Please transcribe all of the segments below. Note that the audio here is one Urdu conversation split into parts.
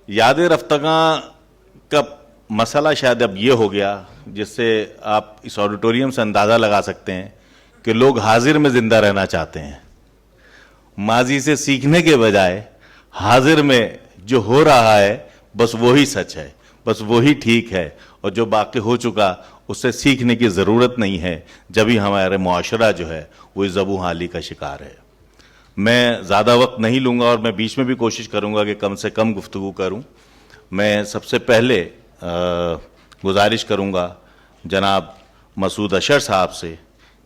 یاد رفتگاں کا مسئلہ شاید اب یہ ہو گیا جس سے آپ اس آڈیٹوریم سے اندازہ لگا سکتے ہیں کہ لوگ حاضر میں زندہ رہنا چاہتے ہیں. ماضی سے سیکھنے کے بجائے حاضر میں جو ہو رہا ہے بس وہی سچ ہے, بس وہی ٹھیک ہے, اور جو باقی ہو چکا اس سے سیکھنے کی ضرورت نہیں ہے. جبھی ہمارے معاشرہ جو ہے وہ اس زبوں حالی کا شکار ہے. میں زیادہ وقت نہیں لوں گا اور میں بیچ میں بھی کوشش کروں گا کہ کم سے کم گفتگو کروں. میں سب سے پہلے گزارش کروں گا جناب مسعود اشر صاحب سے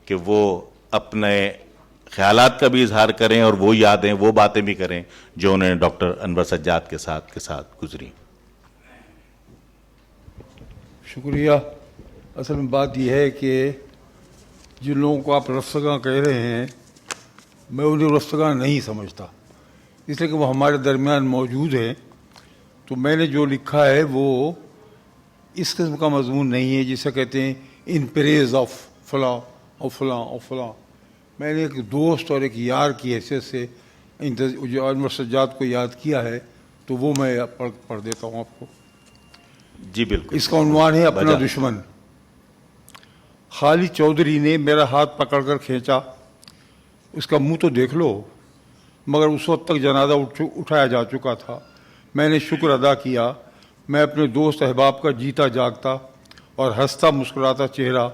کہ وہ اپنے خیالات کا بھی اظہار کریں اور وہ یادیں وہ باتیں بھی کریں جو انہیں ڈاکٹر انور سجاد کے ساتھ گزری. شکریہ. اصل میں بات یہ ہے کہ جن لوگوں کو آپ رفتگاں کہہ رہے ہیں میں انہیں رفتگاں نہیں سمجھتا, اس لیے کہ وہ ہمارے درمیان موجود ہیں. تو میں نے جو لکھا ہے وہ اس قسم کا مضمون نہیں ہے جسے کہتے ہیں ان پریز آف فلاں اور فلاں اور فلاں. میں نے ایک دوست اور ایک یار کی حیثیت سے جو انور سجاد کو یاد کیا ہے تو وہ میں پڑھ دیتا ہوں آپ کو. جی بالکل. اس کا عنوان ہے اپنا دشمن. خالد چودھری نے میرا ہاتھ پکڑ کر کھینچا. اس کا منہ تو دیکھ لو, مگر اس وقت تک جنازہ اٹھایا جا چکا تھا. میں نے شکر ادا کیا. میں اپنے دوست احباب کا جیتا جاگتا اور ہنستا مسکراتا چہرہ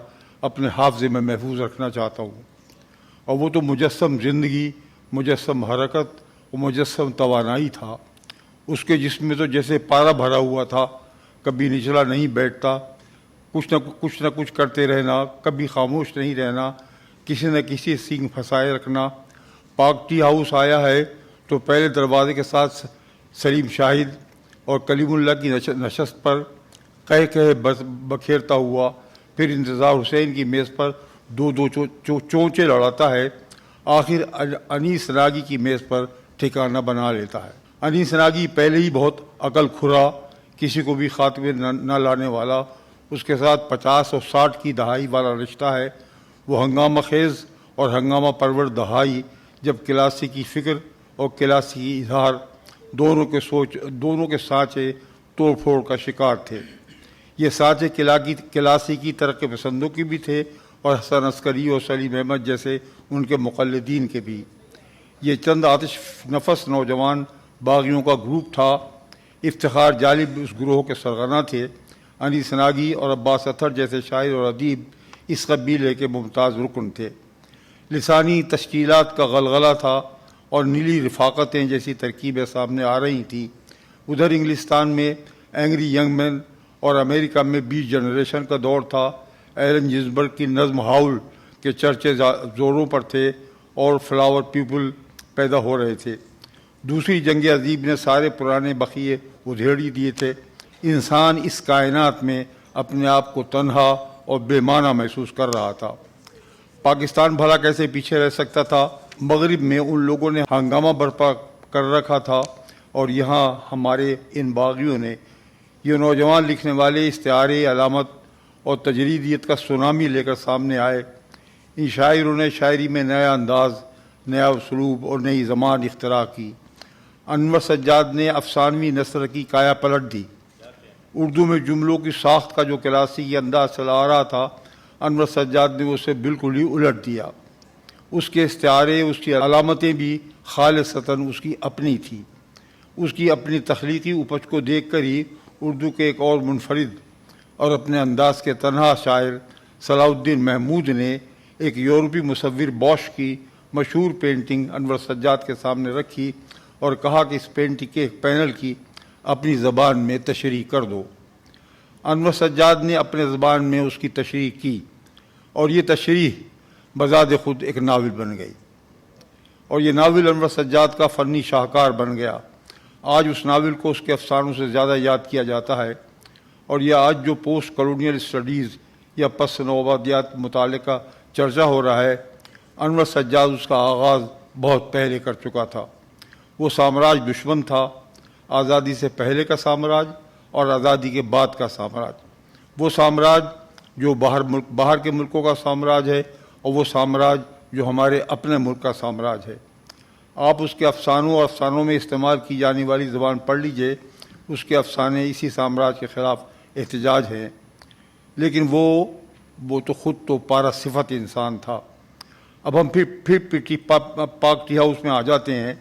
اپنے حافظے میں محفوظ رکھنا چاہتا ہوں. اور وہ تو مجسم زندگی, مجسم حرکت اور مجسم توانائی تھا. اس کے جسم میں تو جیسے پارا بھرا ہوا تھا, کبھی نچلا نہیں بیٹھتا, کچھ نہ کچھ کرتے رہنا, کبھی خاموش نہیں رہنا, کسی نہ کسی سینگ پھنسائے رکھنا. پاک ٹی ہاؤس آیا ہے تو پہلے دروازے کے ساتھ سلیم شاہد اور کلیم اللہ کی نشست پر کہہ بکھیرتا ہوا, پھر انتظار حسین کی میز پر دو چونچے لڑاتا ہے, آخر انیس ناگی کی میز پر ٹھکانہ بنا لیتا ہے. انیس ناگی پہلے ہی بہت عقل کھرا, کسی کو بھی خاتمے نہ لانے والا. اس کے ساتھ 50 اور 60 کی دہائی والا رشتہ ہے. وہ ہنگامہ خیز اور ہنگامہ پرور دہائی جب کلاسی کی فکر اور کلاسی کی اظہار دونوں کے سانچے توڑ پھوڑ کا شکار تھے. یہ سانچے کلاسی کی ترقی پسندوں کی بھی تھے اور حسن عسکری اور سلیم احمد جیسے ان کے مقلدین کے بھی. یہ چند آتش نفس نوجوان باغیوں کا گروپ تھا. افتخار جالب اس گروہ کے سرغنہ تھے. انیس ناگی اور عباس اطہر جیسے شاعر اور ادیب اس قبیلے کے ممتاز رکن تھے. لسانی تشکیلات کا غلغلہ تھا اور نیلی رفاقتیں جیسی ترکیبیں سامنے آ رہی تھیں. ادھر انگلستان میں اینگری ینگ مین اور امریکہ میں بیچ جنریشن کا دور تھا. ایلن گنزبرگ کی نظم ہاؤل کے چرچے زوروں پر تھے اور فلاور پیپل پیدا ہو رہے تھے. دوسری جنگ عظیم نے سارے پرانے بقیے ادھیڑ دیے تھے. انسان اس کائنات میں اپنے آپ کو تنہا اور بے معنی محسوس کر رہا تھا. پاکستان بھلا کیسے پیچھے رہ سکتا تھا؟ مغرب میں ان لوگوں نے ہنگامہ برپا کر رکھا تھا اور یہاں ہمارے ان باغیوں نے, یہ نوجوان لکھنے والے استعارے, علامت اور تجریدیت کا سونامی لے کر سامنے آئے. ان شاعروں نے شاعری میں نیا انداز, نیا اسلوب اور نئی زبان اختراع کی. انور سجاد نے افسانوی نثر کی کایا پلٹ دی. اردو میں جملوں کی ساخت کا جو کلاسیکی انداز چلا آ رہا تھا, انور سجاد نے اسے بالکل ہی الٹ دیا. اس کے استعارے, اس کی علامتیں بھی خالصتاً اس کی اپنی تھیں. اس کی اپنی تخلیقی اپج کو دیکھ کر ہی اردو کے ایک اور منفرد اور اپنے انداز کے تنہا شاعر صلاح الدین محمود نے ایک یورپی مصور بوش کی مشہور پینٹنگ انور سجاد کے سامنے رکھی اور کہا کہ اس پینٹنگ کے ایک پینل کی اپنی زبان میں تشریح کر دو. انور سجاد نے اپنے زبان میں اس کی تشریح کی اور یہ تشریح بذات خود ایک ناول بن گئی اور یہ ناول انور سجاد کا فنی شاہکار بن گیا. آج اس ناول کو اس کے افسانوں سے زیادہ یاد کیا جاتا ہے اور یہ آج جو پوسٹ کالونیل اسٹڈیز یا پس نوآبادیات مطالعے کا چرچا ہو رہا ہے, انور سجاد اس کا آغاز بہت پہلے کر چکا تھا. وہ سامراج دشمن تھا, آزادی سے پہلے کا سامراج اور آزادی کے بعد کا سامراج. وہ سامراج جو باہر کے ملکوں کا سامراج ہے اور وہ سامراج جو ہمارے اپنے ملک کا سامراج ہے. آپ اس کے افسانوں اور افسانوں میں استعمال کی جانے والی زبان پڑھ لیجئے, اس کے افسانے اسی سامراج کے خلاف احتجاج ہیں، لیکن وہ تو خود تو پارا صفت انسان تھا۔ اب ہم پھر پاک ٹی ہاؤس میں آ جاتے ہیں۔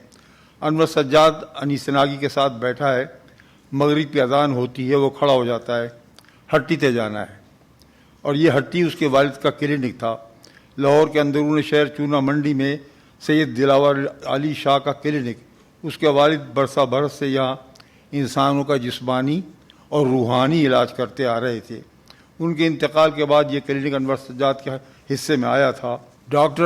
انور سجاد انیس ناگی کے ساتھ بیٹھا ہے، مغرب کی اذان ہوتی ہے، وہ کھڑا ہو جاتا ہے، ہٹی تے جانا ہے، اور یہ ہٹی اس کے والد کا کلینک تھا۔ لاہور کے اندرون شہر چونا منڈی میں سید دلاور علی شاہ کا کلینک، اس کے والد برسہ برس سے یہاں انسانوں کا جسمانی اور روحانی علاج کرتے آ رہے تھے۔ ان کے انتقال کے بعد یہ کلینک انور سجاد کے حصے میں آیا تھا۔ ڈاکٹر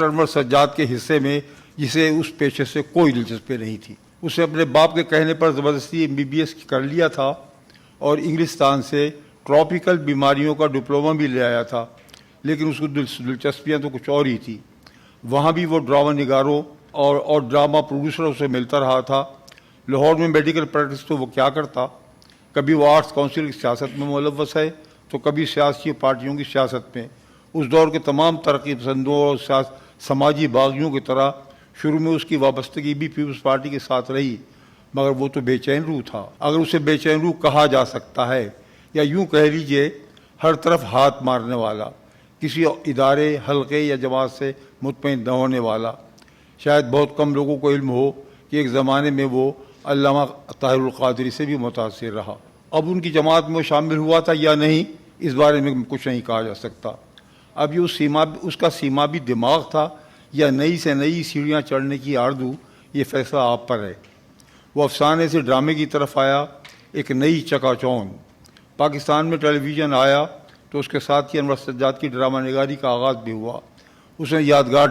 انور سجاد کے حصے میں جسے اس پیشے سے کوئی دلچسپی نہیں تھی، اسے اپنے باپ کے کہنے پر زبردستی MBBS کر لیا تھا اور انگلستان سے ٹراپیکل بیماریوں کا ڈپلومہ بھی لے آیا تھا، لیکن اس کو دلچسپیاں تو کچھ اور ہی تھی۔ وہاں بھی وہ ڈرامہ نگاروں اور ڈرامہ پروڈیوسروں سے ملتا رہا تھا۔ لاہور میں میڈیکل پریکٹس تو وہ کیا کرتا، کبھی وہ آرٹس کونسل کی سیاست میں ملوث ہے تو کبھی سیاسی پارٹیوں کی سیاست میں۔ اس دور کے تمام ترقی پسندوں اور سماجی باغیوں کی طرح شروع میں اس کی وابستگی بھی پیپلز پارٹی کے ساتھ رہی، مگر وہ تو بے چین روح تھا، اگر اسے بے چین روح کہا جا سکتا ہے، یا یوں کہہ لیجئے ہر طرف ہاتھ مارنے والا، کسی ادارے، حلقے یا جماعت سے مطمئن نہ ہونے والا۔ شاید بہت کم لوگوں کو علم ہو کہ ایک زمانے میں وہ علامہ طاہر القادری سے بھی متاثر رہا۔ اب ان کی جماعت میں شامل ہوا تھا یا نہیں، اس بارے میں کچھ نہیں کہا جا سکتا۔ اب یہ اس کا سیمابی دماغ تھا یا نئی سے نئی سیڑھیاں چڑھنے کی آرزو، یہ فیصلہ آپ پر ہے۔ وہ افسانے سے ڈرامے کی طرف آیا، ایک نئی چکا چوند۔ پاکستان میں ٹیلی ویژن آیا تو اس کے ساتھ ہی انور سجاد کی ڈرامہ نگاری کا آغاز بھی ہوا۔ اس نے یادگار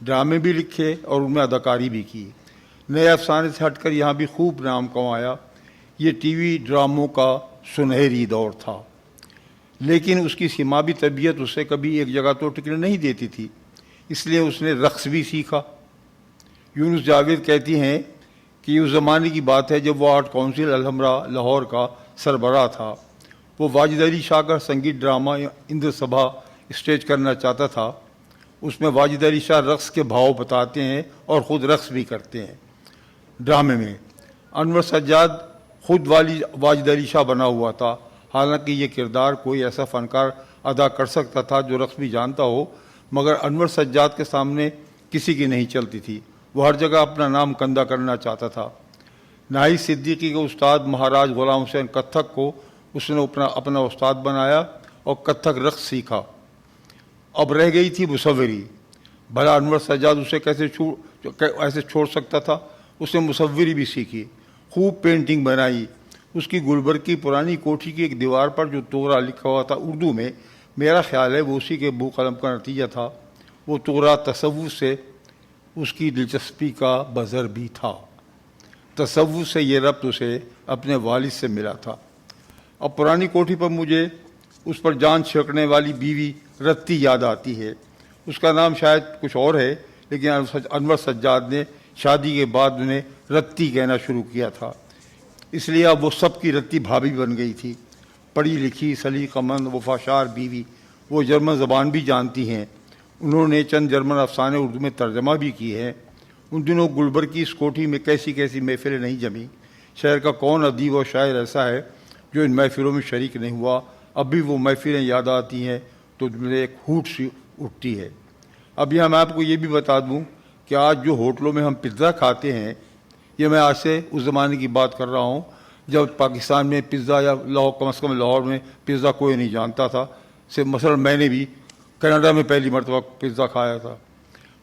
ڈرامے بھی لکھے اور ان میں اداکاری بھی کی۔ نئے افسانے سے ہٹ کر یہاں بھی خوب نام کمایا۔ یہ ٹی وی ڈراموں کا سنہری دور تھا، لیکن اس کی سیمابی طبیعت اسے کبھی ایک جگہ تو ٹکنے نہیں دیتی تھی، اس لیے اس نے رقص بھی سیکھا۔ یونس جاوید کہتی ہیں کہ اس زمانے کی بات ہے جب وہ آرٹ کونسل الحمرا لاہور کا سربراہ تھا۔ وہ واجد علی شاہ کا سنگیت ڈرامہ اندر سبھا اسٹیج کرنا چاہتا تھا۔ اس میں واجد علی شاہ رقص کے بھاؤ بتاتے ہیں اور خود رقص بھی کرتے ہیں ڈرامے میں۔ انور سجاد خود واجد علی شاہ بنا ہوا تھا، حالانکہ یہ کردار کوئی ایسا فنکار ادا کر سکتا تھا جو رقص بھی جانتا ہو، مگر انور سجاد کے سامنے کسی کی نہیں چلتی تھی۔ وہ ہر جگہ اپنا نام کندہ کرنا چاہتا تھا۔ ناہید صدیقی کے استاد مہاراج غلام حسین کتھک کو اس نے اپنا استاد بنایا اور کتھک رقص سیکھا۔ اب رہ گئی تھی مصوری۔ بھلا انور سجاد اسے ایسے چھوڑ سکتا تھا؟ اس نے مصوری بھی سیکھی، خوب پینٹنگ بنائی۔ اس کی گلبرگ کی پرانی کوٹھی کی ایک دیوار پر جو توغرا لکھا ہوا تھا اردو میں، میرا خیال ہے وہ اسی کے بو قلم کا نتیجہ تھا۔ وہ توغرا تصوف سے اس کی دلچسپی کا بذر بھی تھا۔ تصوف سے یہ ربط اسے اپنے والد سے ملا تھا۔ اب پرانی کوٹھی پر مجھے اس پر جان چھڑکنے والی بیوی رتی یاد آتی ہے۔ اس کا نام شاید کچھ اور ہے، لیکن انور سجاد نے شادی کے بعد انہیں رتی کہنا شروع کیا تھا، اس لیے اب وہ سب کی رتی بھابھی بن گئی تھی۔ پڑھی لکھی، سلیقہ مند، وفاشار بیوی، وہ جرمن زبان بھی جانتی ہیں۔ انہوں نے چند جرمن افسانے اردو میں ترجمہ بھی کی ہے۔ ان دنوں گلبرگ کی اس کوٹھی میں کیسی کیسی محفلیں نہیں جمیں۔ شہر کا کون ادیب اور شاعر ایسا ہے جو ان محفلوں میں شریک نہیں ہوا؟ اب بھی وہ محفلیں یاد آتی ہیں تو مجھے ایک ہوٹ سی اٹھتی ہے۔ اب یہاں میں آپ کو یہ بھی بتا دوں کہ آج جو ہوٹلوں میں ہم پزا کھاتے ہیں، یہ میں آج سے اس زمانے کی بات کر رہا ہوں جب پاکستان میں پزا، یا کم از کم لاہور میں پزا کوئی نہیں جانتا تھا۔ مثلا میں نے بھی کینیڈا میں پہلی مرتبہ پزا کھایا تھا۔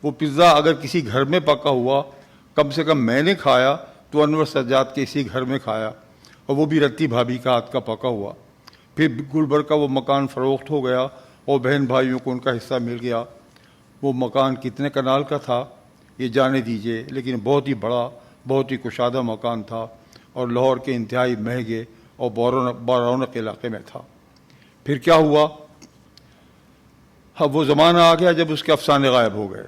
وہ پزا اگر کسی گھر میں پکا ہوا، کم سے کم میں نے کھایا تو انور سجاد کے اسی گھر میں کھایا، اور وہ بھی رتی بھابھی کا ہاتھ کا پکا ہوا۔ پھر گلبرگ کا وہ مکان فروخت ہو گیا اور بہن بھائیوں کو ان کا حصہ مل گیا۔ وہ مکان کتنے کنال کا تھا یہ جانے دیجئے، لیکن بہت ہی بڑا، بہت ہی کشادہ مکان تھا اور لاہور کے انتہائی مہنگے اور بارونق علاقے میں تھا۔ پھر کیا ہوا؟ اب وہ زمانہ آ گیا جب اس کے افسانے غائب ہو گئے،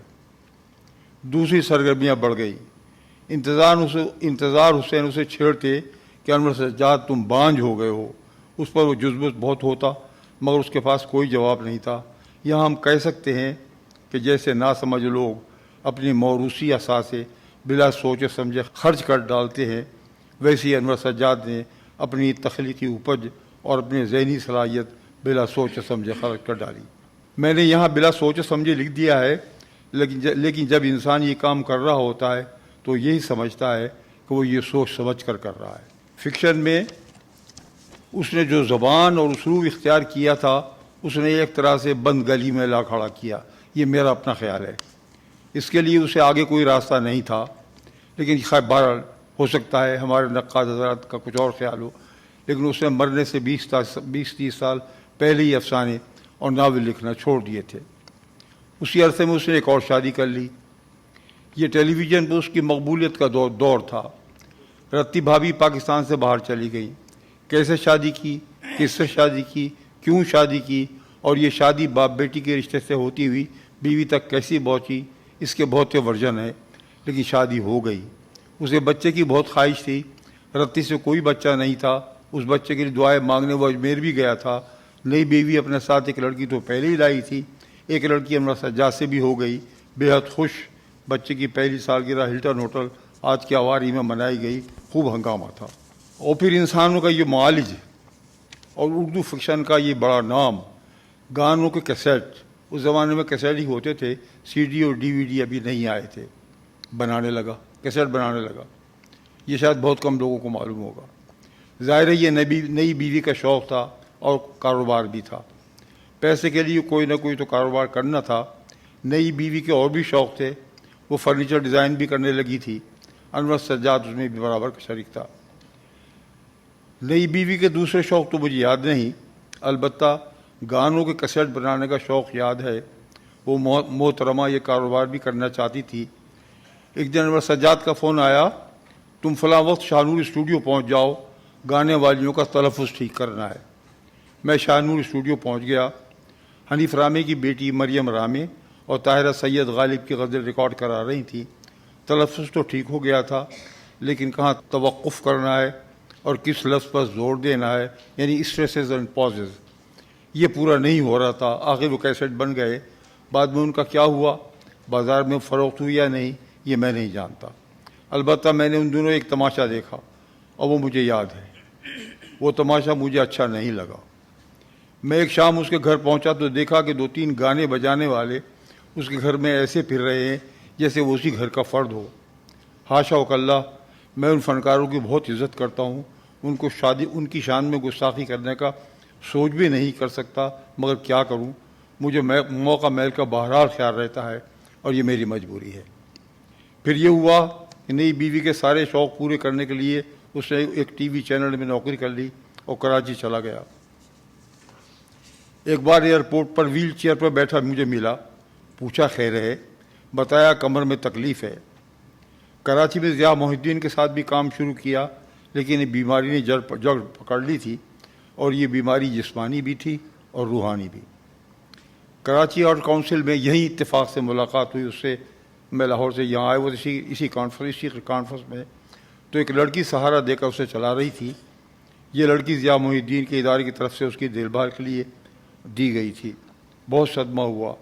دوسری سرگرمیاں بڑھ گئی۔ انتظار حسین اسے چھیڑتے کہ انور سجاد تم بانجھ ہو گئے ہو۔ اس پر وہ جذبت بہت ہوتا، مگر اس کے پاس کوئی جواب نہیں تھا۔ یہاں ہم کہہ سکتے ہیں کہ جیسے ناسمجھ لوگ اپنی موروثی اثاثے بلا سوچے سمجھے خرچ کر ڈالتے ہیں، ویسے ہی انور سجاد نے اپنی تخلیقی اپج اور اپنی ذہنی صلاحیت بلا سوچ سمجھے خرچ کر ڈالی۔ میں نے یہاں بلا سوچ سمجھے لکھ دیا ہے، لیکن جب انسان یہ کام کر رہا ہوتا ہے تو یہی سمجھتا ہے کہ وہ یہ سوچ سمجھ کر رہا ہے۔ فکشن میں اس نے جو زبان اور اسلوب اختیار کیا تھا اس نے ایک طرح سے بند گلی میں لا کھڑا کیا، یہ میرا اپنا خیال ہے۔ اس کے لیے اسے آگے کوئی راستہ نہیں تھا، لیکن خیر بہرحال ہو سکتا ہے ہمارے نقاد حضرات کا کچھ اور خیال ہو، لیکن اس نے مرنے سے 20-30 سال پہلے ہی افسانے اور ناول لکھنا چھوڑ دیے تھے۔ اسی عرصے میں اس نے ایک اور شادی کر لی۔ یہ ٹیلی ویژن پہ اس کی مقبولیت کا دور تھا۔ رتی بھابھی پاکستان سے باہر چلی گئی۔ کیسے شادی کی، کس سے شادی کی، کیوں شادی کی، اور یہ شادی باپ بیٹی کے رشتے سے ہوتی ہوئی بیوی تک کیسی پہنچی، اس کے بہت سے ورژن ہیں، لیکن شادی ہو گئی۔ اسے بچے کی بہت خواہش تھی۔ رتی سے کوئی بچہ نہیں تھا، اس بچے کے لیے دعائیں مانگنے وہ اجمیر بھی گیا تھا۔ نئی بیوی اپنے ساتھ ایک لڑکی تو پہلے ہی لائی تھی، ایک لڑکی انور سجاد سے بھی ہو گئی۔ بے حد خوش بچے کی پہلی سالگرہ ہلٹن ہوٹل آج کی آواری میں منائی گئی، خوب ہنگامہ تھا۔ اور پھر انسانوں کا یہ معالج اور اردو فکشن کا یہ بڑا نام، گانوں کے کیسیٹ۔ اس زمانے میں کیسیٹ ہی ہوتے تھے، سی ڈی اور ڈی وی ڈی ابھی نہیں آئے تھے۔ بنانے لگا، کیسیٹ بنانے لگا، یہ شاید بہت کم لوگوں کو معلوم ہوگا۔ ظاہر ہے یہ نئی بیوی کا شوق تھا اور کاروبار بھی تھا۔ پیسے کے لیے کوئی نہ کوئی تو کاروبار کرنا تھا۔ نئی بیوی کے اور بھی شوق تھے، وہ فرنیچر ڈیزائن بھی کرنے لگی تھی۔ انور سجاد اس میں بھی برابر کا شریک تھا۔ نئی بیوی کے دوسرے شوق تو مجھے یاد نہیں، البتہ گانوں کے کیسیٹ بنانے کا شوق یاد ہے۔ وہ محترمہ یہ کاروبار بھی کرنا چاہتی تھی۔ ایک دن انور سجاد کا فون آیا، تم فلاں وقت شاہنور اسٹوڈیو پہنچ جاؤ، گانے والیوں کا تلفظ ٹھیک کرنا ہے۔ میں شاہنور اسٹوڈیو پہنچ گیا۔ حنیف رامے کی بیٹی مریم رامے اور طاہرہ سید غالب کی غزل ریکارڈ کرا رہی تھیں۔ تلفظ تو ٹھیک ہو گیا تھا، لیکن کہاں توقف کرنا ہے اور کس لفظ پر زور دینا ہے، یعنی اسٹریسز اینڈ پازز، یہ پورا نہیں ہو رہا تھا۔ آخر وہ کیسٹ بن گئے۔ بعد میں ان کا کیا ہوا، بازار میں فروخت ہوئی یا نہیں، یہ میں نہیں جانتا۔ البتہ میں نے ان دنوں ایک تماشا دیکھا اور وہ مجھے یاد ہے۔ وہ تماشا مجھے اچھا نہیں لگا۔ میں ایک شام اس کے گھر پہنچا تو دیکھا کہ 2-3 گانے بجانے والے اس کے گھر میں ایسے پھر رہے ہیں جیسے وہ اسی گھر کا فرد ہو۔ حاشا وکاللہ، میں ان فنکاروں کی بہت عزت کرتا ہوں، ان کی شان میں گستاخی کرنے کا سوچ بھی نہیں کر سکتا، مگر کیا کروں، مجھے موقع میل کا بہرحال خیال رہتا ہے اور یہ میری مجبوری ہے۔ پھر یہ ہوا کہ نئی بیوی کے سارے شوق پورے کرنے کے لیے اس نے ایک ٹی وی چینل میں نوکری کر لی اور کراچی چلا گیا۔ ایک بار ایئرپورٹ پر ویل چیئر پر بیٹھا مجھے ملا، پوچھا خیر ہے، بتایا کمر میں تکلیف ہے۔ کراچی میں ضیاء محی الدین کے ساتھ بھی کام شروع کیا، لیکن یہ بیماری نے جڑ پکڑ لی تھی، اور یہ بیماری جسمانی بھی تھی اور روحانی بھی۔ کراچی آرٹ کونسل میں یہی اتفاق سے ملاقات ہوئی اس سے۔ میں لاہور سے یہاں آئے وہ اسی کانفرنس میں، تو ایک لڑکی سہارا دے کر اسے چلا رہی تھی۔ یہ لڑکی ضیاء محی الدین کے ادارے کی طرف سے اس کی دیکھ بھال کے لیے دی گئی تھی۔ بہت صدمہ ہوا۔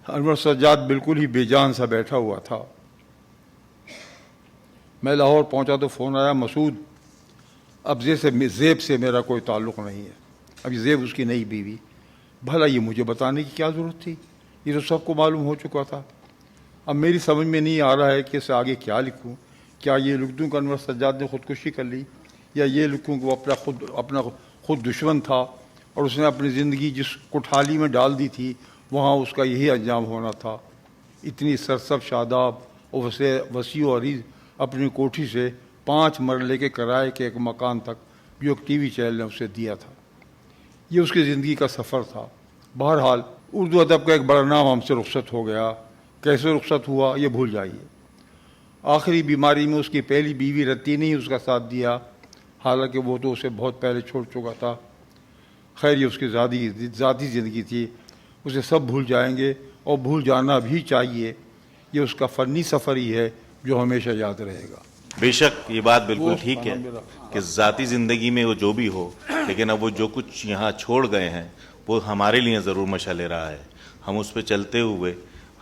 انور سجاد بالکل ہی بے جان سا بیٹھا ہوا تھا۔ میں لاہور پہنچا تو فون آیا، مسعود اب زیب سے میرا کوئی تعلق نہیں ہے۔ اب زیب اس کی نئی بیوی۔ بھلا یہ مجھے بتانے کی کیا ضرورت تھی، یہ تو سب کو معلوم ہو چکا تھا۔ اب میری سمجھ میں نہیں آ رہا ہے کہ اسے آگے کیا لکھوں۔ کیا یہ لکھ دوں کہ انور سجاد نے خودکشی کر لی، یا یہ لکھوں کہ وہ اپنا خود دشمن تھا اور اس نے اپنی زندگی جس کٹھالی میں ڈال دی تھی وہاں اس کا یہی انجام ہونا تھا۔ اتنی سرسب شاداب اور وسیع و عریض اپنی کوٹھی سے 5 مرلے کے کرائے کے ایک مکان تک جو ایک ٹی وی چینل نے اسے دیا تھا، یہ اس کی زندگی کا سفر تھا۔ بہرحال اردو ادب کا ایک بڑا نام ہم سے رخصت ہو گیا۔ کیسے رخصت ہوا یہ بھول جائیے۔ آخری بیماری میں اس کی پہلی بیوی رتی نے ہی اس کا ساتھ دیا، حالانکہ وہ تو اسے بہت پہلے چھوڑ چکا تھا۔ خیر یہ اس کی ذاتی زندگی تھی، اسے سب بھول جائیں گے اور بھول جانا بھی چاہیے۔ یہ اس کا فنی سفر ہی ہے جو ہمیشہ یاد رہے گا۔ بے شک یہ بات بالکل ٹھیک ہے کہ ذاتی زندگی میں وہ جو بھی ہو، لیکن اب وہ جو کچھ یہاں چھوڑ گئے ہیں وہ ہمارے لیے ضرور مشعل راہ ہے۔ ہم اس پہ چلتے ہوئے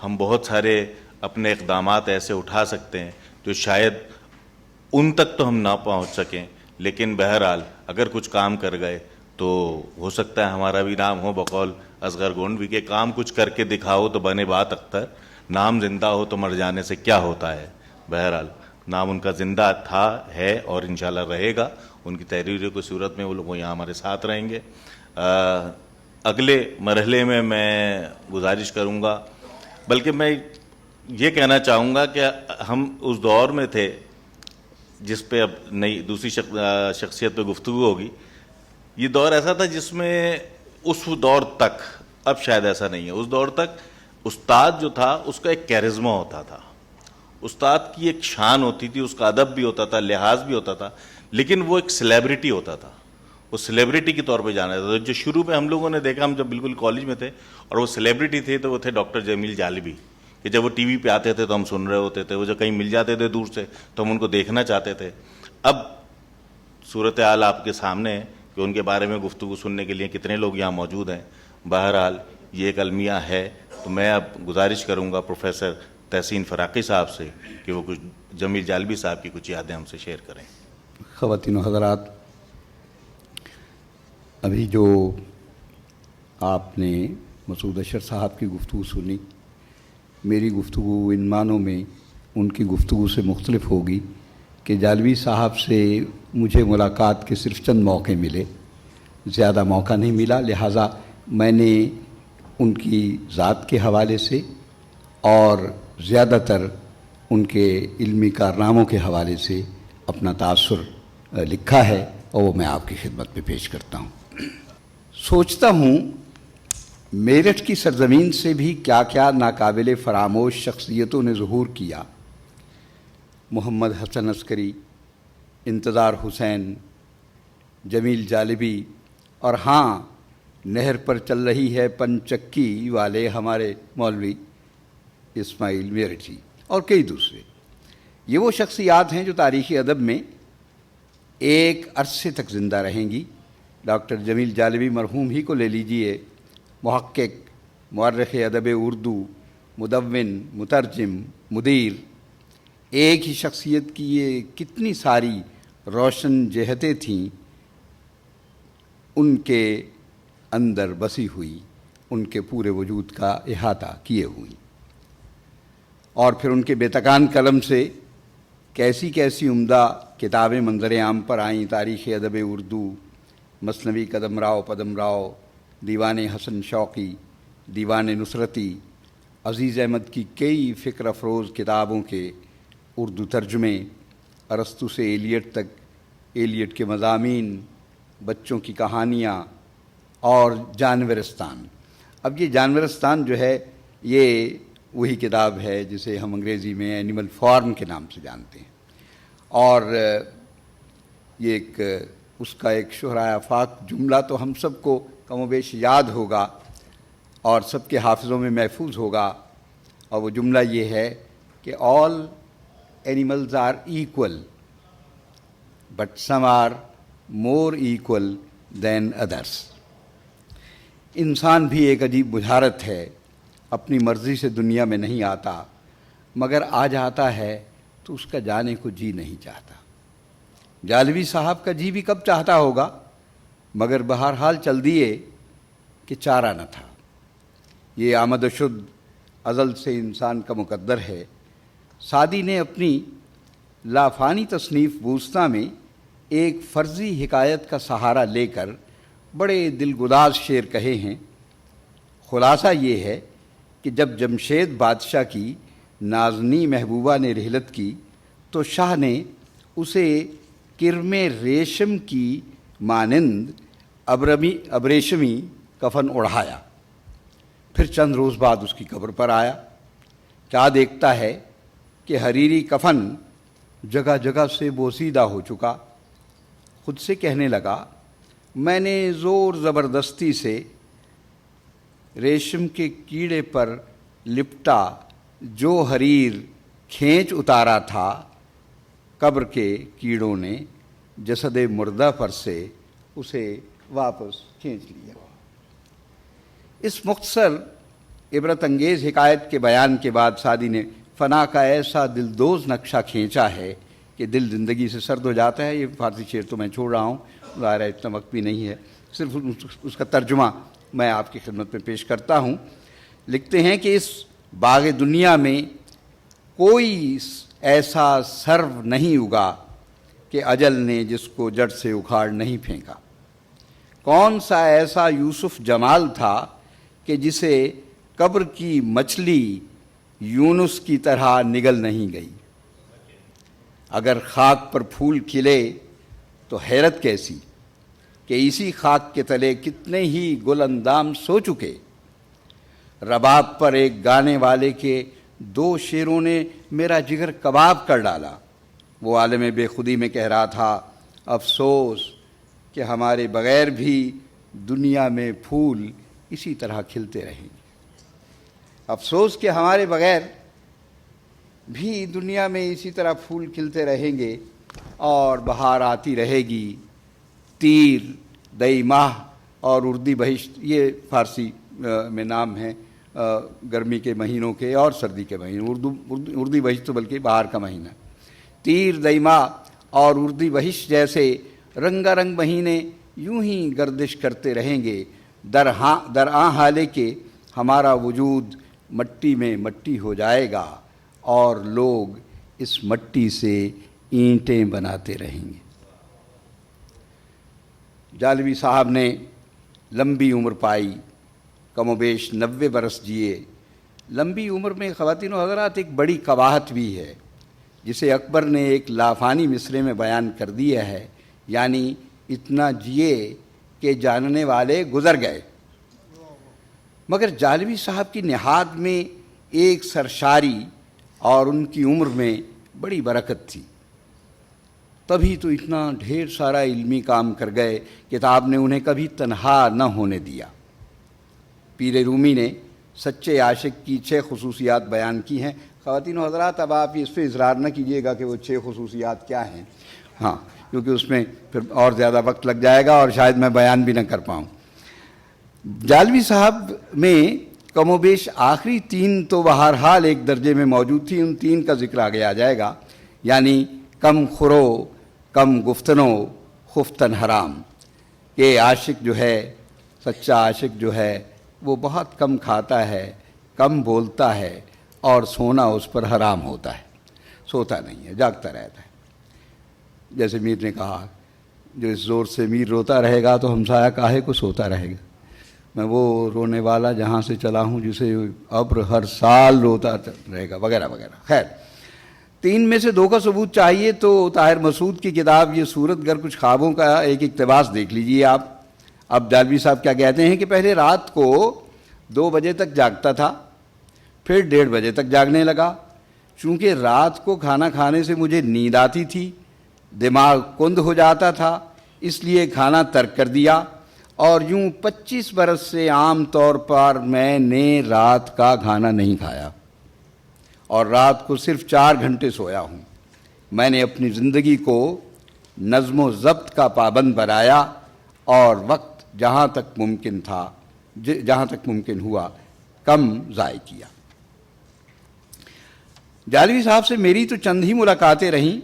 ہم بہت سارے اپنے اقدامات ایسے اٹھا سکتے ہیں جو شاید ان تک تو ہم نہ پہنچ سکیں، لیکن بہرحال اگر کچھ کام کر گئے تو ہو سکتا ہے ہمارا بھی نام ہو، بقول اصغر گونڈوی کے کام کچھ کر کے دکھاؤ تو بنے بات اختر، نام زندہ ہو تو مر جانے سے کیا ہوتا ہے۔ بہرحال نام ان کا زندہ تھا، ہے اور انشاءاللہ رہے گا، ان کی تحریروں کی صورت میں وہ لوگ یہاں ہمارے ساتھ رہیں گے۔ اگلے مرحلے میں گزارش کروں گا، بلکہ میں یہ کہنا چاہوں گا کہ ہم اس دور میں تھے جس پہ اب نئی دوسری شخصیت پہ گفتگو ہوگی۔ یہ دور ایسا تھا جس میں اس دور تک، اب شاید ایسا نہیں ہے، اس دور تک استاد جو تھا اس کا ایک کیرزما ہوتا تھا، استاد کی ایک شان ہوتی تھی، اس کا ادب بھی ہوتا تھا، لحاظ بھی ہوتا تھا، لیکن وہ ایک سیلیبریٹی ہوتا تھا، وہ سیلیبریٹی کے طور پہ جانا جاتا تھا۔ جو شروع میں ہم لوگوں نے دیکھا، ہم جب بالکل کالج میں تھے اور وہ سیلیبریٹی تھے تو وہ تھے ڈاکٹر جمیل جالبی، کہ جب وہ ٹی وی پہ آتے تھے تو ہم سن رہے ہوتے تھے، وہ جب کہیں مل جاتے تھے دور سے تو ہم ان کو دیکھنا چاہتے تھے۔ اب صورتحال آپ کے سامنے ہے کہ ان کے بارے میں گفتگو سننے کے لیے کتنے لوگ یہاں موجود ہیں۔ بہرحال یہ ایک المیہ ہے، تو میں اب گزارش کروں گا پروفیسر تحسین فراقی صاحب سے کہ وہ کچھ جمیل جالبی صاحب کی کچھ یادیں ہم سے شیئر کریں۔ خواتین و حضرات، ابھی جو آپ نے مسعود اشر صاحب کی گفتگو سنی، میری گفتگو ان معنوں میں ان کی گفتگو سے مختلف ہوگی کہ جالبی صاحب سے مجھے ملاقات کے صرف چند موقع ملے، زیادہ موقع نہیں ملا، لہٰذا میں نے ان کی ذات کے حوالے سے اور زیادہ تر ان کے علمی کارناموں کے حوالے سے اپنا تاثر لکھا ہے اور وہ میں آپ کی خدمت میں پیش کرتا ہوں۔ سوچتا ہوں میرٹھ کی سرزمین سے بھی کیا کیا ناقابل فراموش شخصیتوں نے ظہور کیا۔ محمد حسن عسکری، انتظار حسین، جمیل جالبی، اور ہاں نہر پر چل رہی ہے پنچکی والے ہمارے مولوی اسماعیل میرٹھی، اور کئی دوسرے۔ یہ وہ شخصیات ہیں جو تاریخی ادب میں ایک عرصے تک زندہ رہیں گی۔ ڈاکٹر جمیل جالبی مرحوم ہی کو لے لیجئے، محقق، مورخ ادب اردو، مدون، مترجم، مدیر، ایک ہی شخصیت کی یہ کتنی ساری روشن جہتیں تھیں ان کے اندر بسی ہوئی، ان کے پورے وجود کا احاطہ کیے ہوئی۔ اور پھر ان کے بے تکان قلم سے کیسی کیسی عمدہ کتابیں منظر عام پر آئیں۔ تاریخ ادب اردو، مثنوی قدم راؤ پدم راؤ، دیوان حسن شوقی، دیوان نصرتی، عزیز احمد کی کئی فکر افروز کتابوں کے اردو ترجمے، ارسطو سے ایلیٹ تک، ایلیٹ کے مضامین، بچوں کی کہانیاں، اور جانورستان۔ اب یہ جانورستان جو ہے یہ وہی کتاب ہے جسے ہم انگریزی میں اینیمل فارم کے نام سے جانتے ہیں، اور یہ ایک اس کا ایک شہرائے آفاق جملہ تو ہم سب کو کم و بیش یاد ہوگا اور سب کے حافظوں میں محفوظ ہوگا، اور وہ جملہ یہ ہے کہ all animals are equal but some are more equal than others۔ انسان بھی ایک عجیب بجھارت ہے، اپنی مرضی سے دنیا میں نہیں آتا، مگر آ جاتا ہے تو اس کا جانے کو جی نہیں چاہتا۔ جالبی صاحب کا جی بھی کب چاہتا ہوگا، مگر بہرحال چل دیے کہ چارہ نہ تھا۔ یہ آمد و شد ازل سے انسان کا مقدر ہے۔ سعدی نے اپنی لافانی تصنیف بوسطہ میں ایک فرضی حکایت کا سہارا لے کر بڑے دلگداز شعر کہے ہیں۔ خلاصہ یہ ہے کہ جب جمشید بادشاہ کی نازنی محبوبہ نے رحلت کی تو شاہ نے اسے کرم ریشم کی مانند ابریشمی کفن اڑھایا، پھر چند روز بعد اس کی قبر پر آیا۔ کیا دیکھتا ہے کہ حریری کفن جگہ جگہ سے بوسیدہ ہو چکا۔ خود سے کہنے لگا، میں نے زور زبردستی سے ریشم کے کیڑے پر لپٹا جو حریر کھینچ اتارا تھا، قبر کے کیڑوں نے جسد مردہ پر سے اسے واپس کھینچ لیا۔ اس مختصر عبرت انگیز حکایت کے بیان کے بعد سعدی نے فنا کا ایسا دلدوز نقشہ کھینچا ہے کہ کہ دل زندگی سے سرد ہو جاتا ہے. یہ فارسی شعر تو میں چھوڑ رہا ہوں, ظاہر ہے اتنا وقت بھی نہیں ہے, صرف اس کا ترجمہ میں آپ کی خدمت میں پیش کرتا ہوں. لکھتے ہیں کہ اس باغ دنیا میں کوئی ایسا سرو نہیں اگا کہ اجل نے جس کو جڑ سے اکھاڑ نہیں پھینکا. کون سا ایسا یوسف جمال تھا کہ جسے قبر کی مچھلی یونس کی طرح نگل نہیں گئی. اگر خاک پر پھول کھلے تو حیرت کیسی کہ اسی خاک کے تلے کتنے ہی گل اندام سو چکے. رباب پر ایک گانے والے کے 2 شعروں نے میرا جگر کباب کر ڈالا. وہ عالم بے خودی میں کہہ رہا تھا, افسوس کہ ہمارے بغیر بھی دنیا میں پھول اسی طرح کھلتے رہیں گے. افسوس کہ ہمارے بغیر بھی دنیا میں اسی طرح پھول کھلتے رہیں گے اور بہار آتی رہے گی. تیر, دئی ماہ اور اردی بہشت, یہ فارسی میں نام ہیں گرمی کے مہینوں کے اور سردی کے مہینوں. اردی بہشت تو بلکہ بہار کا مہینہ. تیر, دئی ماہ اور اردی بہشت جیسے رنگا رنگ مہینے یوں ہی گردش کرتے رہیں گے. درآں حالے کہ ہمارا وجود مٹی میں مٹی ہو جائے گا اور لوگ اس مٹی سے اینٹیں بناتے رہیں گے. جالوی صاحب نے لمبی عمر پائی, کم و بیش 90 برس جیے. لمبی عمر میں خواتین و حضرات ایک بڑی قباحت بھی ہے جسے اکبر نے ایک لافانی مصرے میں بیان کر دیا ہے, یعنی اتنا جیے کہ جاننے والے گزر گئے. مگر جالوی صاحب کی نہاد میں ایک سرشاری اور ان کی عمر میں بڑی برکت تھی. تبھی تو اتنا ڈھیر سارا علمی کام کر گئے, کتاب نے انہیں کبھی تنہا نہ ہونے دیا. پیر رومی نے سچے عاشق کی 6 خصوصیات بیان کی ہیں. خواتین و حضرات, اب آپ اس پہ اصرار نہ کیجیے گا کہ وہ 6 خصوصیات کیا ہیں, ہاں, کیونکہ اس میں پھر اور زیادہ وقت لگ جائے گا اور شاید میں بیان بھی نہ کر پاؤں. جالوی صاحب میں کم و بیش آخری 3 تو بہرحال ایک درجے میں موجود تھی. ان 3 کا ذکر آگے آ جائے گا, یعنی کم خورو, کم گفتنو, خفتن حرام. کہ عاشق جو ہے, سچا عاشق جو ہے, وہ بہت کم کھاتا ہے, کم بولتا ہے اور سونا اس پر حرام ہوتا ہے. سوتا نہیں ہے, جاگتا رہتا ہے. جیسے میر نے کہا, جو اس زور سے میر روتا رہے گا تو ہمسایہ کاہے کو سوتا رہے گا. میں وہ رونے والا جہاں سے چلا ہوں جسے ابر ہر سال روتا رہے گا, وغیرہ وغیرہ. خیر, 3 میں سے 2 کا ثبوت چاہیے تو طاہر مسعود کی کتاب یہ صورت گر کچھ خوابوں کا ایک اقتباس دیکھ لیجئے آپ. اب جالوی صاحب کیا کہتے ہیں کہ پہلے رات کو 2 بجے تک جاگتا تھا, پھر 1:30 بجے تک جاگنے لگا. چونکہ رات کو کھانا کھانے سے مجھے نیند آتی تھی, دماغ کند ہو جاتا تھا, اس لیے کھانا ترک کر دیا, اور یوں 25 برس سے عام طور پر میں نے رات کا کھانا نہیں کھایا اور رات کو صرف 4 گھنٹے سویا ہوں. میں نے اپنی زندگی کو نظم و ضبط کا پابند بنایا اور وقت جہاں تک ممکن ہوا کم ضائع کیا. جالوی صاحب سے میری تو چند ہی ملاقاتیں رہیں.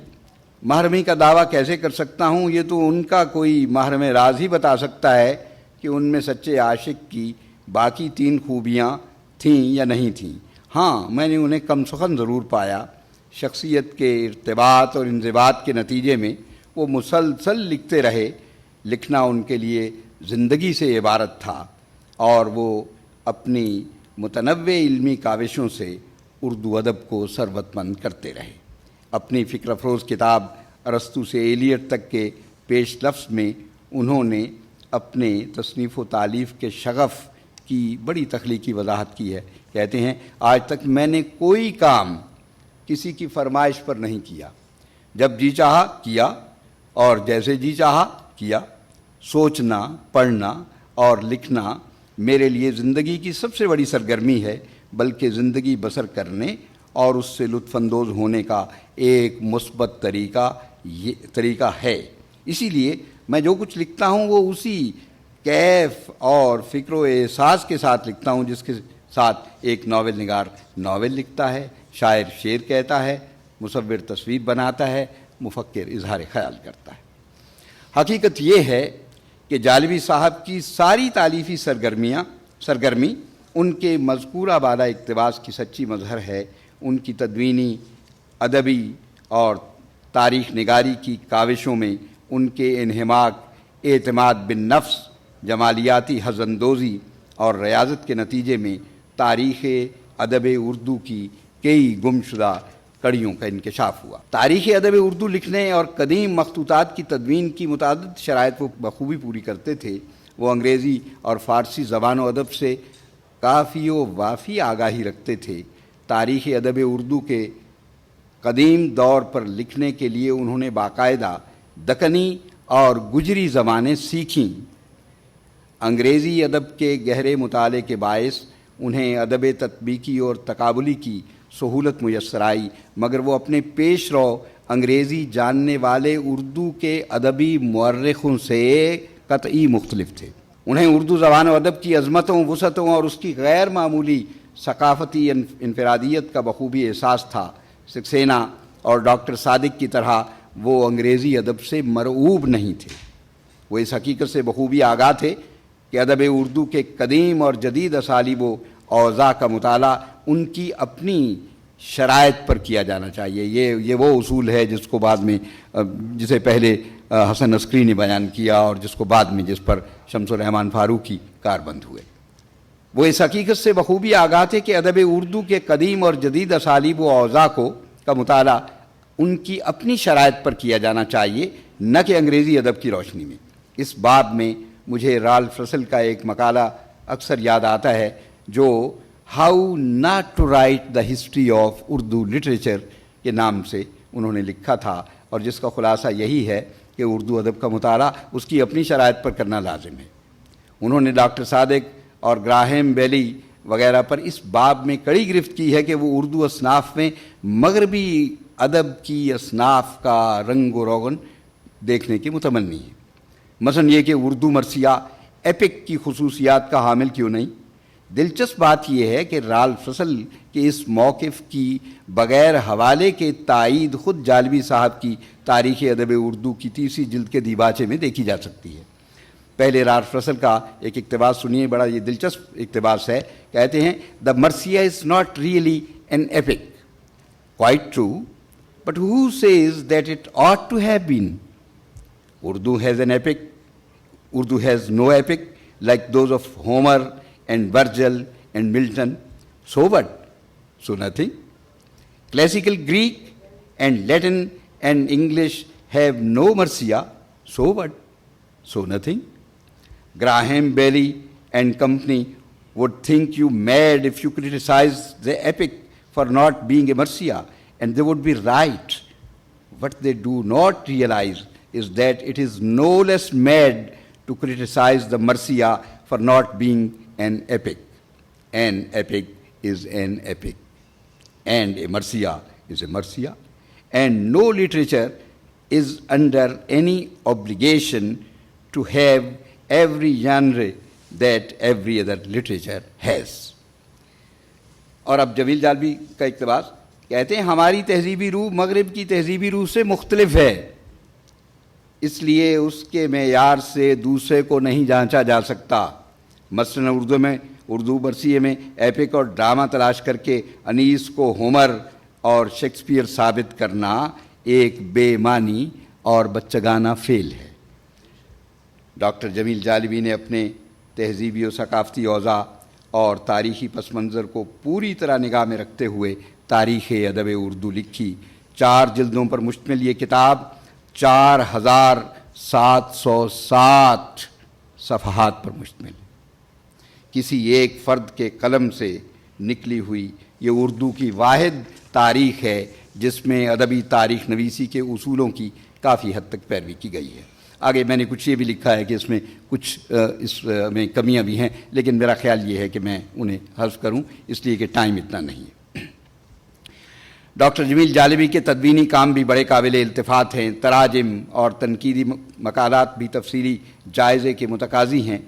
محرمی کا دعویٰ کیسے کر سکتا ہوں, یہ تو ان کا کوئی محرم راز ہی بتا سکتا ہے کہ ان میں سچے عاشق کی باقی 3 خوبیاں تھیں یا نہیں تھیں. ہاں, میں نے انہیں کم سخن ضرور پایا. شخصیت کے ارتباط اور انضباط کے نتیجے میں وہ مسلسل لکھتے رہے. لکھنا ان کے لیے زندگی سے عبارت تھا اور وہ اپنی متنوع علمی کاوشوں سے اردو ادب کو ثروت مند کرتے رہے. اپنی فکر افروز کتاب ارسطو سے ایلیٹ تک کے پیش لفظ میں انہوں نے اپنے تصنیف و تالیف کے شغف کی بڑی تخلیقی وضاحت کی ہے. کہتے ہیں, آج تک میں نے کوئی کام کسی کی فرمائش پر نہیں کیا. جب جی چاہا کیا اور جیسے جی چاہا کیا. سوچنا, پڑھنا اور لکھنا میرے لیے زندگی کی سب سے بڑی سرگرمی ہے, بلکہ زندگی بسر کرنے اور اس سے لطف اندوز ہونے کا ایک مثبت طریقہ ہے. اسی لیے میں جو کچھ لکھتا ہوں وہ اسی کیف اور فکر و احساس کے ساتھ لکھتا ہوں جس کے ساتھ ایک ناول نگار ناول لکھتا ہے, شاعر شعر کہتا ہے, مصور تصویر بناتا ہے, مفکر اظہار خیال کرتا ہے۔ حقیقت یہ ہے کہ جالبی صاحب کی ساری تالیفی سرگرمی ان کے مذکورہ بالا اقتباس کی سچی مظہر ہے۔ ان کی تدوینی، ادبی اور تاریخ نگاری کی کاوشوں میں ان کے انہماک، اعتماد بالنفس، جمالیاتی حزندوزی اور ریاضت کے نتیجے میں تاریخ ادب اردو کی کئی گمشدہ کڑیوں کا انکشاف ہوا۔ تاریخ ادب اردو لکھنے اور قدیم مخطوطات کی تدوین کی متعدد شرائط وہ بخوبی پوری کرتے تھے۔ وہ انگریزی اور فارسی زبان و ادب سے کافی و وافی آگاہی رکھتے تھے۔ تاریخ ادب اردو کے قدیم دور پر لکھنے کے لیے انہوں نے باقاعدہ دکنی اور گجری زبانیں سیکھیں۔ انگریزی ادب کے گہرے مطالعے کے باعث انہیں ادب تطبیقی اور تقابلی کی سہولت میسر آئی، مگر وہ اپنے پیش رو انگریزی جاننے والے اردو کے ادبی مورخوں سے قطعی مختلف تھے۔ انہیں اردو زبان و ادب کی عظمتوں، وسعتوں اور اس کی غیر معمولی ثقافتی انفرادیت کا بخوبی احساس تھا۔ سکسینہ اور ڈاکٹر صادق کی طرح وہ انگریزی ادب سے مرعوب نہیں تھے۔ وہ اس حقیقت سے بخوبی آگاہ تھے کہ ادب اردو کے قدیم اور جدید اسالیب و اوضاع کا مطالعہ ان کی اپنی شرائط پر کیا جانا چاہیے۔ یہ وہ اصول ہے جسے پہلے حسن عسکری نے بیان کیا اور جس پر شمس الرحمن فاروقی کاربند ہوئے۔ وہ اس حقیقت سے بخوبی آگاہ تھے کہ ادب اردو کے قدیم اور جدید اسالیب و اوضاع کا مطالعہ ان کی اپنی شرائط پر کیا جانا چاہیے، نہ کہ انگریزی ادب کی روشنی میں۔ اس باب میں مجھے رالف رسل کا ایک مقالہ اکثر یاد آتا ہے جو how not to write the history of Urdu literature کے نام سے انہوں نے لکھا تھا، اور جس کا خلاصہ یہی ہے کہ اردو ادب کا مطالعہ اس کی اپنی شرائط پر کرنا لازم ہے۔ انہوں نے ڈاکٹر صادق اور گراہم بیلی وغیرہ پر اس باب میں کڑی گرفت کی ہے کہ وہ اردو اصناف میں مغربی ادب کی اصناف کا رنگ و روغن دیکھنے کی متمنی ہے۔ مثلا یہ کہ اردو مرثیہ ایپک کی خصوصیات کا حامل کیوں نہیں؟ دلچسپ بات یہ ہے کہ رالف رسل کے اس موقف کی بغیر حوالے کے تائید خود جالبی صاحب کی تاریخ ادب اردو کی 30 جلد کے دیباچے میں دیکھی جا سکتی ہے۔ پہلے رالف رسل کا ایک اقتباس سنیے، بڑا یہ دلچسپ اقتباس ہے۔ کہتے ہیں دا مرثیہ is not really an epic, quite true, but who says that it ought to have been? Urdu has an epic. Urdu has no epic like those of Homer and Virgil and Milton. So what? So nothing. Classical Greek and Latin and English have no Marcia. So what? So nothing. Graham Bailey and company would think you mad if you criticize the epic for not being a Marcia, and they would be right. What they do not realize is that it is no less mad to criticize the Marcia for not being an epic. An epic is an epic, and a Marcia is a Marcia, and no literature is under any obligation to have every genre that every other literature has. اور اب جمیل جالبی کا اقتباس کہتے ہیں ہماری تہذیبی روح مغرب کی تہذیبی روح سے مختلف ہے، اس لیے اس کے معیار سے دوسرے کو نہیں جانچا جا سکتا۔ مثلا اردو مرثیے میں ایپک اور ڈرامہ تلاش کر کے انیس کو ہومر اور شیکسپیئر ثابت کرنا ایک بے معنی اور بچگانہ فعل ہے۔ ڈاکٹر جمیل جالبی نے اپنے تہذیبی و ثقافتی اوضاع اور تاریخی پس منظر کو پوری طرح نگاہ میں رکھتے ہوئے تاریخ ادب اردو لکھی۔ 4 جلدوں پر مشتمل یہ کتاب 4760 صفحات پر مشتمل ہے۔ کسی ایک فرد کے قلم سے نکلی ہوئی یہ اردو کی واحد تاریخ ہے جس میں ادبی تاریخ نویسی کے اصولوں کی کافی حد تک پیروی کی گئی ہے۔ آگے میں نے کچھ یہ بھی لکھا ہے کہ اس میں کچھ اس میں کمیاں بھی ہیں، لیکن میرا خیال یہ ہے کہ میں انہیں حذف کروں، اس لیے کہ ٹائم اتنا نہیں ہے۔ ڈاکٹر جمیل جالبی کے تدوینی کام بھی بڑے قابل التفات ہیں۔ تراجم اور تنقیدی مقالات بھی تفصیلی جائزے کے متقاضی ہیں۔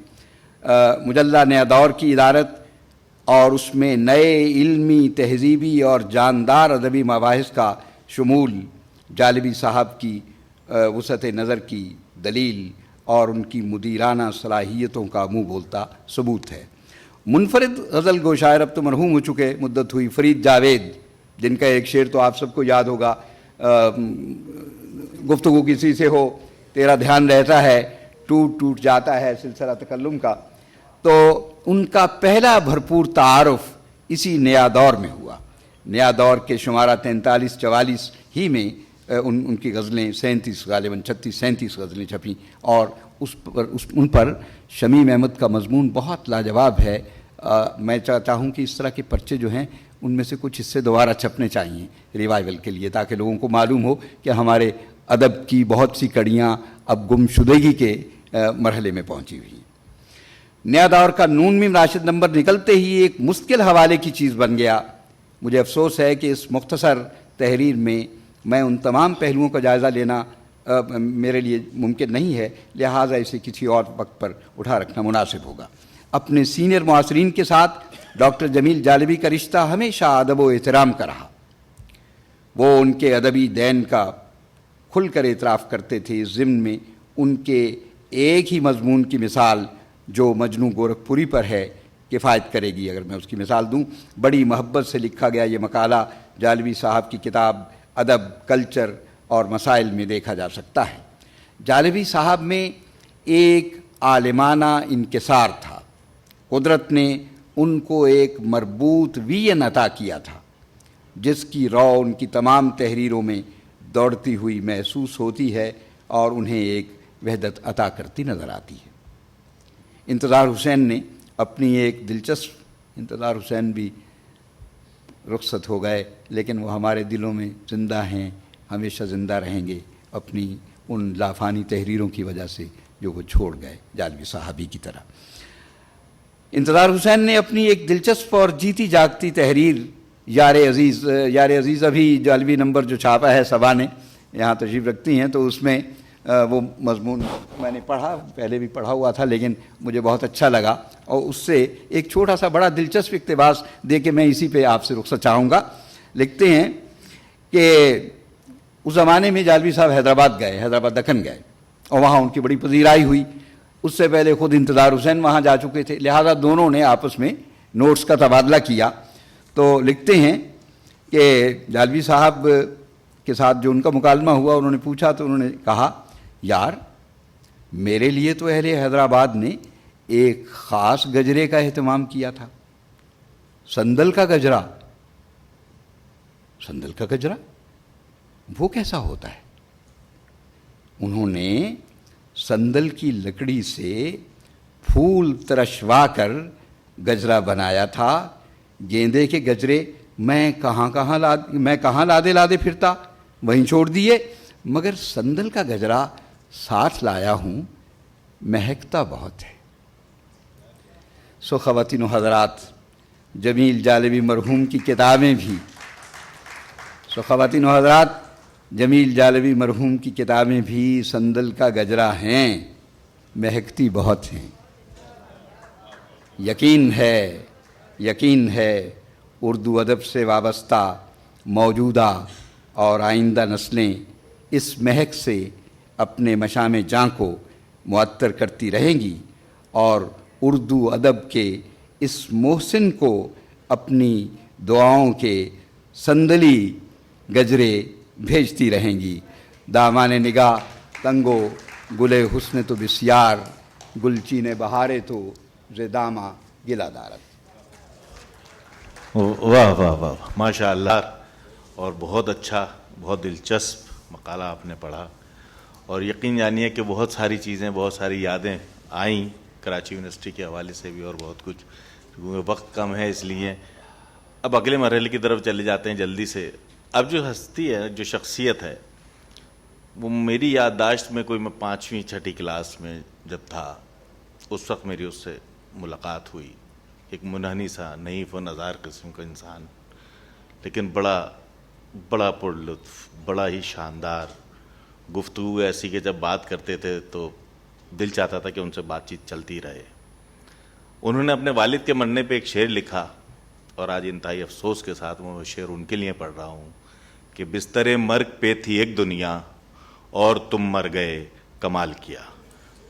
مجلہ نیا دور کی ادارت اور اس میں نئے علمی، تہذیبی اور جاندار ادبی مباحث کا شمول جالبی صاحب کی وسعت نظر کی دلیل اور ان کی مدیرانہ صلاحیتوں کا منہ بولتا ثبوت ہے۔ منفرد غزل گو شاعر اب تو مرحوم ہو چکے مدت ہوئی، فرید جاوید، جن کا ایک شعر تو آپ سب کو یاد ہوگا، گفتگو کسی سے ہو تیرا دھیان رہتا ہے، ٹوٹ ٹوٹ جاتا ہے سلسلہ تکلم کا۔ تو ان کا پہلا بھرپور تعارف اسی نیا دور میں ہوا۔ نیا دور کے شمارہ 43-44 ہی میں ان کی غزلیں 37 غالباً 36-37 غزلیں چھپیں، اور ان پر شمیم احمد کا مضمون بہت لاجواب ہے۔ میں چاہتا ہوں کہ اس طرح کے پرچے جو ہیں ان میں سے کچھ حصے دوبارہ چھپنے چاہیے ریوائول کے لیے، تاکہ لوگوں کو معلوم ہو کہ ہمارے ادب کی بہت سی کڑیاں اب گم شدگی کے مرحلے میں پہنچی ہوئی ہیں۔ نیا دور کا نون میم راشد نمبر نکلتے ہی ایک مستقل حوالے کی چیز بن گیا۔ مجھے افسوس ہے کہ اس مختصر تحریر میں ان تمام پہلوؤں کا جائزہ لینا میرے لیے ممکن نہیں ہے، لہٰذا اسے کسی اور وقت پر اٹھا رکھنا مناسب ہوگا۔ اپنے سینئر معاصرین کے ساتھ ڈاکٹر جمیل جالبی کا رشتہ ہمیشہ ادب و احترام کا رہا۔ وہ ان کے ادبی دین کا کھل کر اعتراف کرتے تھے۔ اس ضمن میں ان کے ایک ہی مضمون کی مثال جو مجنوں گورکھپوری پر ہے کفایت کرے گی۔ اگر میں اس کی مثال دوں، بڑی محبت سے لکھا گیا یہ مقالہ جالبی صاحب کی کتاب ادب، کلچر اور مسائل میں دیکھا جا سکتا ہے۔ جالبی صاحب میں ایک عالمانہ انکسار تھا۔ قدرت نے ان کو ایک مربوط وین عطا کیا تھا، جس کی رو ان کی تمام تحریروں میں دوڑتی ہوئی محسوس ہوتی ہے اور انہیں ایک وحدت عطا کرتی نظر آتی ہے۔ انتظار حسین نے اپنی ایک دلچسپ، انتظار حسین بھی رخصت ہو گئے لیکن وہ ہمارے دلوں میں زندہ ہیں، ہمیشہ زندہ رہیں گے اپنی ان لافانی تحریروں کی وجہ سے جو وہ چھوڑ گئے جالبی صاحبی کی طرح۔ انتظار حسین نے اپنی ایک دلچسپ اور جیتی جاگتی تحریر یار عزیز ابھی جالبی نمبر جو چھاپا ہے سبا نے، یہاں تشریف رکھتی ہیں، تو اس میں وہ مضمون میں نے پڑھا، پہلے بھی پڑھا ہوا تھا لیکن مجھے بہت اچھا لگا، اور اس سے ایک چھوٹا سا بڑا دلچسپ اقتباس دے کے میں اسی پہ آپ سے رخصت چاہوں گا۔ لکھتے ہیں کہ اس زمانے میں جالبی صاحب حیدرآباد دکن گئے اور وہاں ان کی بڑی پذیرائی ہوئی۔ اس سے پہلے خود انتظار حسین وہاں جا چکے تھے، لہذا دونوں نے آپس میں نوٹس کا تبادلہ کیا۔ تو لکھتے ہیں کہ جالبی صاحب کے ساتھ جو ان کا مکالمہ ہوا، انہوں نے پوچھا تو انہوں نے کہا، یار میرے لیے تو اہل حیدرآباد نے ایک خاص گجرے کا اہتمام کیا تھا، سندل کا گجرا۔ سندل کا گجرا وہ کیسا ہوتا ہے؟ انہوں نے سندل کی لکڑی سے پھول ترشوا کر گجرا بنایا تھا۔ گیندے کے گجرے میں کہاں لادے پھرتا، وہیں چھوڑ دیے، مگر سندل کا گجرا ساتھ لایا ہوں، مہکتا بہت ہے۔ سو خواتین و حضرات، جمیل جالبی مرحوم کی کتابیں بھی جمیل جالبی مرحوم کی کتابیں بھی سندل کا گجرا ہیں، مہکتی بہت ہیں۔ یقین ہے اردو ادب سے وابستہ موجودہ اور آئندہ نسلیں اس مہک سے اپنے مشام جاں کو معطر کرتی رہیں گی اور اردو ادب کے اس محسن کو اپنی دعاؤں کے سندلی گجرے بھیجتی رہیں گی۔ دامان نگاہ تنگو گلے حسن تو بسیار، گلچین بہارے تو زدامہ گلا دارت۔ واہ واہ واہ، ماشاء اللہ، اور بہت اچھا، بہت دلچسپ مقالہ آپ نے پڑھا، اور یقین جانیے کہ بہت ساری چیزیں، بہت ساری یادیں آئیں کراچی یونیورسٹی کے حوالے سے بھی، اور بہت کچھ، کیونکہ وقت کم ہے اس لیے اب اگلے مرحلے کی طرف چلے جاتے ہیں جلدی سے۔ اب جو ہستی ہے، جو شخصیت ہے، وہ میری یادداشت میں کوئی میں 5ویں 6ٹھی کلاس میں جب تھا، اس وقت میری اس سے ملاقات ہوئی۔ ایک منحنی سا، نحیف و نزار قسم کا انسان، لیکن بڑا پر لطف، بڑا ہی شاندار گفتگو ایسی کہ جب بات کرتے تھے تو دل چاہتا تھا کہ ان سے بات چیت چلتی رہے۔ انہوں نے اپنے والد کے مرنے پہ ایک شعر لکھا، اور آج انتہائی افسوس کے ساتھ میں وہ شعر ان کے لیے پڑھ رہا ہوں کہ بستر مرگ پہ تھی ایک دنیا اور تم مر گئے کمال کیا.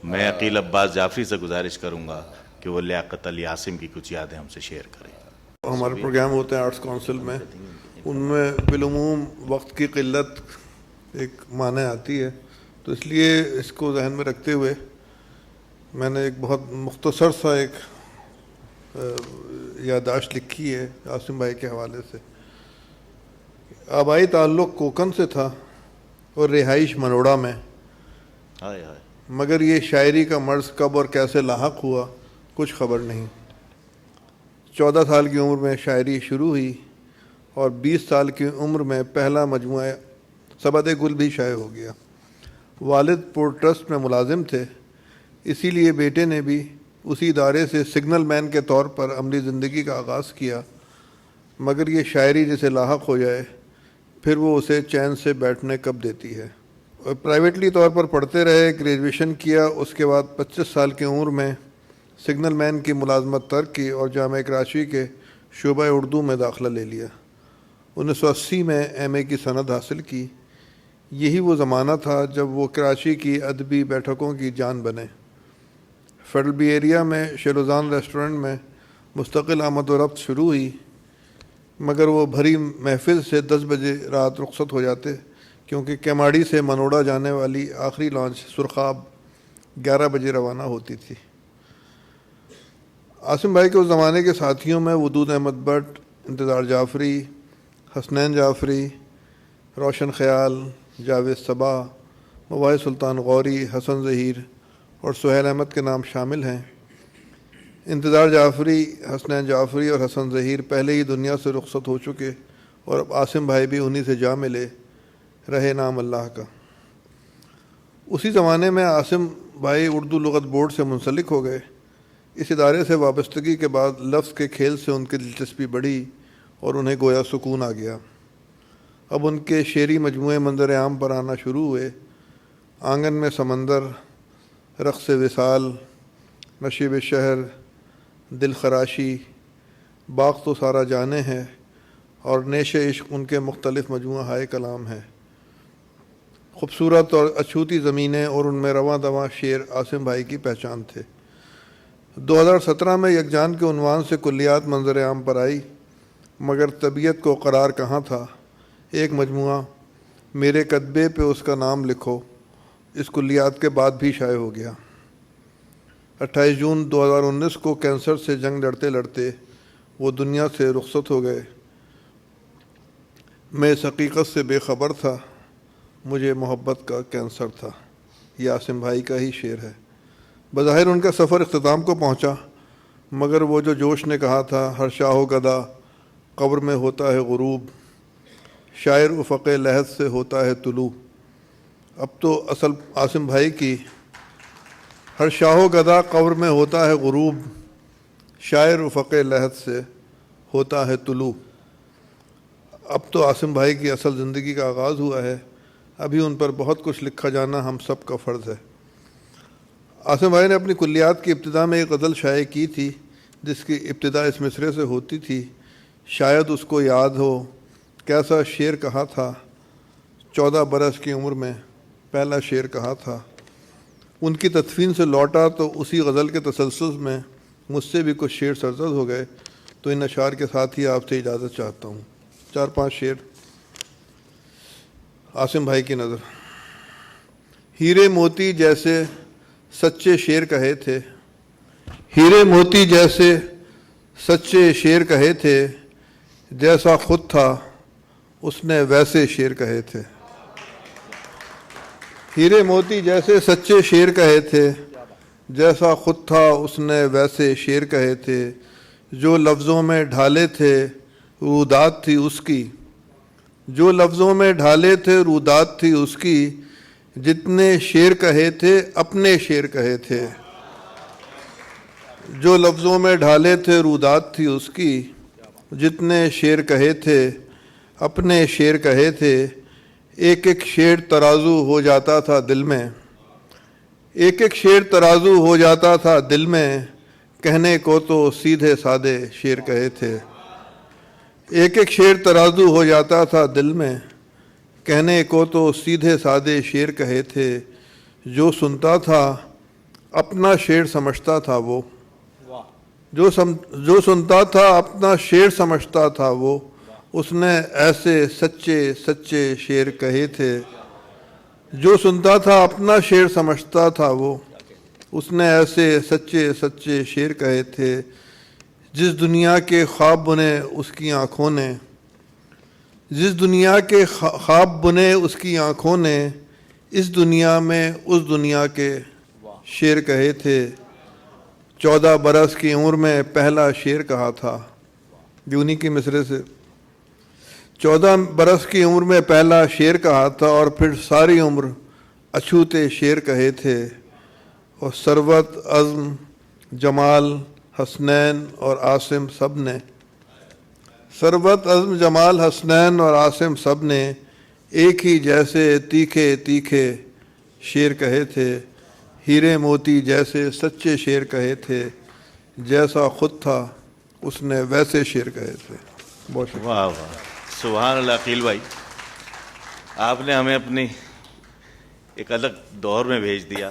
میں عقیل عباس جعفری سے گزارش کروں گا کہ وہ لیاقت علی عاصم کی کچھ یادیں ہم سے شیئر کریں. ہمارے پروگرام ہوتے ہیں آرٹس کونسل میں، ان میں بالعموم وقت کی قلت ایک معنی آتی ہے، تو اس لیے اس کو ذہن میں رکھتے ہوئے میں نے ایک بہت مختصر سا ایک یادداشت لکھی ہے عاصم بھائی کے حوالے سے. آبائی تعلق کوکن سے تھا اور رہائش منوڑا میں، ہائے ہائے. مگر یہ شاعری کا مرض کب اور کیسے لاحق ہوا کچھ خبر نہیں. 14 سال کی عمر میں شاعری شروع ہوئی اور 20 سال کی عمر میں پہلا مجموعہ سبد گل بھی شائع ہو گیا. والد پورٹ ٹرسٹ میں ملازم تھے، اسی لیے بیٹے نے بھی اسی ادارے سے سگنل مین کے طور پر عملی زندگی کا آغاز کیا. مگر یہ شاعری جسے لاحق ہو جائے پھر وہ اسے چین سے بیٹھنے کب دیتی ہے. اور پرائیویٹلی طور پر پڑھتے رہے، گریجویشن کیا، اس کے بعد 25 سال کی عمر میں سگنل مین کی ملازمت ترک کی اور جامعہ کراچی کے شعبہ اردو میں داخلہ لے لیا. 1980 میں ایم اے کی سند حاصل کی. یہی وہ زمانہ تھا جب وہ کراچی کی ادبی بیٹھکوں کی جان بنے. فیڈرل بی ایریا میں شیروزان ریسٹورنٹ میں مستقل آمد و رفت شروع ہوئی، مگر وہ بھری محفل سے 10 بجے رات رخصت ہو جاتے کیونکہ کیماڑی سے منوڑا جانے والی آخری لانچ سرخاب 11 بجے روانہ ہوتی تھی. عاصم بھائی کے اس زمانے کے ساتھیوں میں ودود احمد بٹ، انتظار جعفری، حسنین جعفری، روشن خیال، جاوید صبا، مواحد سلطان غوری، حسن ظہیر اور سہیل احمد کے نام شامل ہیں. انتظار جعفری، حسنین جعفری اور حسن ظہیر پہلے ہی دنیا سے رخصت ہو چکے اور اب عاصم بھائی بھی انہی سے جا ملے، رہے نام اللہ کا. اسی زمانے میں عاصم بھائی اردو لغت بورڈ سے منسلک ہو گئے. اس ادارے سے وابستگی کے بعد لفظ کے کھیل سے ان کی دلچسپی بڑھی اور انہیں گویا سکون آ گیا. اب ان کے شعری مجموعے منظر عام پر آنا شروع ہوئے. آنگن میں سمندر، رقص وصال، نشیب شہر، دل خراشی، باغ تو سارا جانے ہیں اور نیش عشق ان کے مختلف مجموعہ ہائے کلام ہیں. خوبصورت اور اچھوتی زمینیں اور ان میں رواں دواں شعر عاصم بھائی کی پہچان تھے. 2017 میں یکجان کے عنوان سے کلیات منظر عام پر آئی، مگر طبیعت کو قرار کہاں تھا. ایک مجموعہ میرے کتبے پہ اس کا نام لکھو اس کلیات کے بعد بھی شائع ہو گیا. 28 جون 2019 کو کینسر سے جنگ لڑتے لڑتے وہ دنیا سے رخصت ہو گئے. میں اس حقیقت سے بے خبر تھا، مجھے محبت کا کینسر تھا. یہ عاصم بھائی کا ہی شعر ہے. بظاہر ان کا سفر اختتام کو پہنچا، مگر وہ جو جوش نے کہا تھا ہر شاہ و گدا قبر میں ہوتا ہے غروب، شاعر افق لحد سے ہوتا ہے طلوع. اب تو اصل عاصم بھائی کی ہر شاہ و گدا قبر میں ہوتا ہے غروب، شاعر افق لحد سے ہوتا ہے طلوع. اب تو عاصم بھائی کی اصل زندگی کا آغاز ہوا ہے. ابھی ان پر بہت کچھ لکھا جانا ہم سب کا فرض ہے. عاصم بھائی نے اپنی کلیات کی ابتدا میں ایک غزل شائع کی تھی جس کی ابتدا اس مصرے سے ہوتی تھی، شاید اس کو یاد ہو کیسا شعر کہا تھا، 14 برس کی عمر میں پہلا شعر کہا تھا. ان کی تدفین سے لوٹا تو اسی غزل کے تسلسل میں مجھ سے بھی کچھ شعر سرزد ہو گئے، تو ان اشعار کے ساتھ ہی آپ سے اجازت چاہتا ہوں. 4-5 شعر عاصم بھائی کی نظر. ہیرے موتی جیسے سچے شعر کہے تھے، ہیرے موتی جیسے سچے شعر کہے تھے، جیسا خود تھا اس نے ویسے شعر کہے تھے. ہیرے موتی جیسے سچے شعر کہے تھے، جیسا خود تھا اس نے ویسے شعر کہے تھے. جو لفظوں میں ڈھالے تھے رودات تھی اس کی، جو لفظوں میں ڈھالے تھے رودات تھی اس کی، جتنے شعر کہے تھے اپنے شعر کہے تھے. جو لفظوں میں ڈھالے تھے رودات تھی اس کی، جتنے شعر کہے تھے اپنے شعر کہے تھے. ایک ایک شعر ترازو ہو جاتا تھا دل میں، ایک ایک شعر ترازو ہو جاتا تھا دل میں، کہنے کو تو سیدھے سادے شعر کہے تھے. ایک ایک شعر ترازو ہو جاتا تھا دل میں، کہنے کو تو سیدھے سادے شعر کہے تھے، جو سنتا تھا اپنا شعر سمجھتا تھا وہ، جو سنتا تھا اپنا شعر سمجھتا تھا وہ، اس نے ایسے سچے سچے شعر کہے تھے، جو سنتا تھا اپنا شعر سمجھتا تھا وہ، اس نے ایسے سچے سچے شعر کہے تھے، جس دنیا کے خواب بنے اس کی آنکھوں نے، جس دنیا کے خواب بنے اس کی آنکھوں نے، اس دنیا میں اس دنیا کے شعر کہے تھے، 14 برس کی عمر میں پہلا شعر کہا تھا، یہ انہی کے مصرے سے، 14 برس کی عمر میں پہلا شعر کہا تھا، اور پھر ساری عمر اچھوتے شعر کہے تھے، اور ثروت، عزم، جمال، حسنین اور عاصم سب نے، ثروت، عزم، جمال، حسنین اور عاصم سب نے ایک ہی جیسے تیکھے تیکھے شعر کہے تھے، ہیرے موتی جیسے سچے شعر کہے تھے، جیسا خود تھا اس نے ویسے شعر کہے تھے۔ بہت شکریہ۔ واہ واہ، سبحان اللہ عقیل بھائی، آپ نے ہمیں اپنی ایک الگ دور میں بھیج دیا۔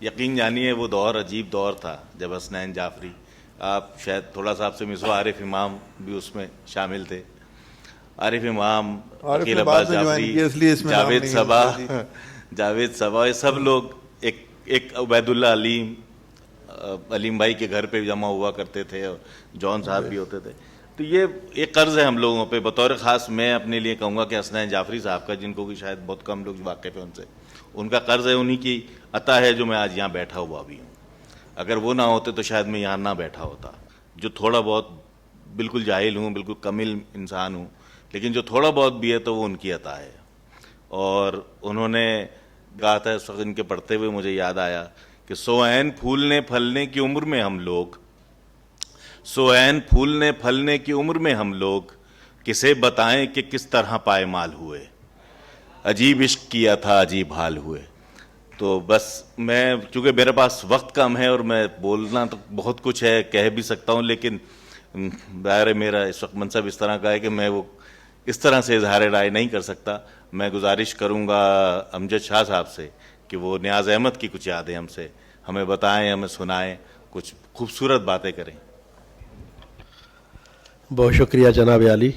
یقین جانیے وہ دور عجیب دور تھا جب حسنین جعفری، آپ شاید تھوڑا سا آپ سے مصباح عارف امام بھی اس میں شامل تھے، عارف امام، عقیل عباس جعفری، جاوید صبا، یہ سب لوگ ایک عبید اللہ علیم بھائی کے گھر پہ جمع ہوا کرتے تھے، اور جون صاحب بھی ہوتے تھے۔ تو یہ ایک قرض ہے ہم لوگوں پہ، بطور خاص میں اپنے لیے کہوں گا کہ حسنین جعفری صاحب کا، جن کو کہ شاید بہت کم لوگ واقف ہیں ان سے، ان کا قرض ہے، انہی کی عطا ہے جو میں آج یہاں بیٹھا ہوا بھی ہوں۔ اگر وہ نہ ہوتے تو شاید میں یہاں نہ بیٹھا ہوتا، جو تھوڑا بہت بالکل جاہل ہوں، بالکل کامل انسان ہوں، لیکن جو تھوڑا بہت بھی ہے تو وہ ان کی عطا ہے۔ اور انہوں نے کہا تھا، اس وقت ان کے پڑھتے ہوئے مجھے یاد آیا کہ سوئین پھولنے پھلنے کی عمر میں ہم لوگ، سوئین پھولنے پھلنے کی عمر میں ہم لوگ، کسے بتائیں کہ کس طرح پائمال ہوئے، عجیب عشق کیا تھا عجیب حال ہوئے۔ تو بس میں، چونکہ میرے پاس وقت کم ہے اور میں بولنا تو بہت کچھ ہے، کہہ بھی سکتا ہوں، لیکن ظاہر ہے میرا اس وقت منصب اس طرح کا ہے کہ میں وہ اس طرح سے اظہار رائے نہیں کر سکتا۔ میں گزارش کروں گا امجد شاہ صاحب سے کہ وہ نیاز احمد کی کچھ یادیں ہم سے ہمیں بتائیں، ہمیں سنائیں، کچھ خوبصورت باتیں کریں۔ بہت شکریہ جناب عالی۔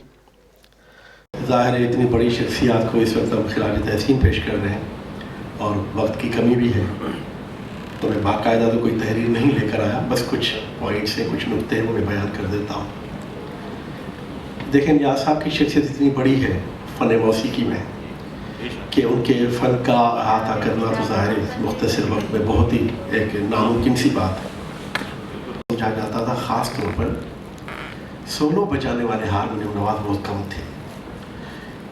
ظاہر ہے اتنی بڑی شخصیات کو اس وقت ہم خراج تحسین پیش کر رہے ہیں، اور وقت کی کمی بھی ہے، تو میں باقاعدہ تو کوئی تحریر نہیں لے کر آیا، بس کچھ پوائنٹس ہیں، کچھ نکتے ہیں، وہ میں بیان کر دیتا ہوں۔ دیکھیں، نیاز صاحب کی شخصیت اتنی بڑی ہے فن موسیقی میں کہ ان کے فن کا احاطہ کرنا تو ظاہر ہے مختصر وقت میں بہت ہی ایک ناممکن سی بات ہے۔ سمجھا جاتا تھا خاص طور پر سولو بجانے والے ہارمونیم نواز بہت کم تھے۔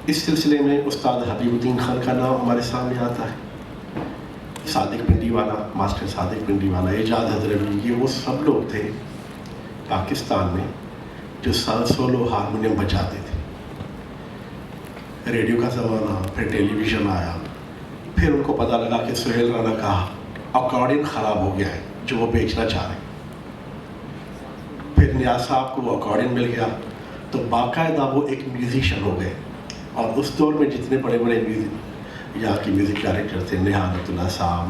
اس سلسلے میں استاد حبیب الدین خان کا نام ہمارے سامنے آتا ہے، صادق پنڈی والا، ماسٹر صادق پنڈی والا، اعجاز حضرت، یہ وہ سب لوگ تھے پاکستان میں جو سولو ہارمونیم بجاتے تھے۔ ریڈیو کا زمانہ، پھر ٹیلی ویژن آیا، پھر ان کو پتہ لگا کہ سہیل رانا کا اکارڈین خراب ہو گیا ہے جو وہ بیچنا چاہ رہے ہیں۔ پھر نیاز صاحب کو وہ اکارڈین مل گیا تو باقاعدہ وہ ایک میوزیشین ہو گئے، اور اس دور میں جتنے بڑے بڑے یہاں کی میوزک ڈائریکٹر تھے، نہاد اللہ صاحب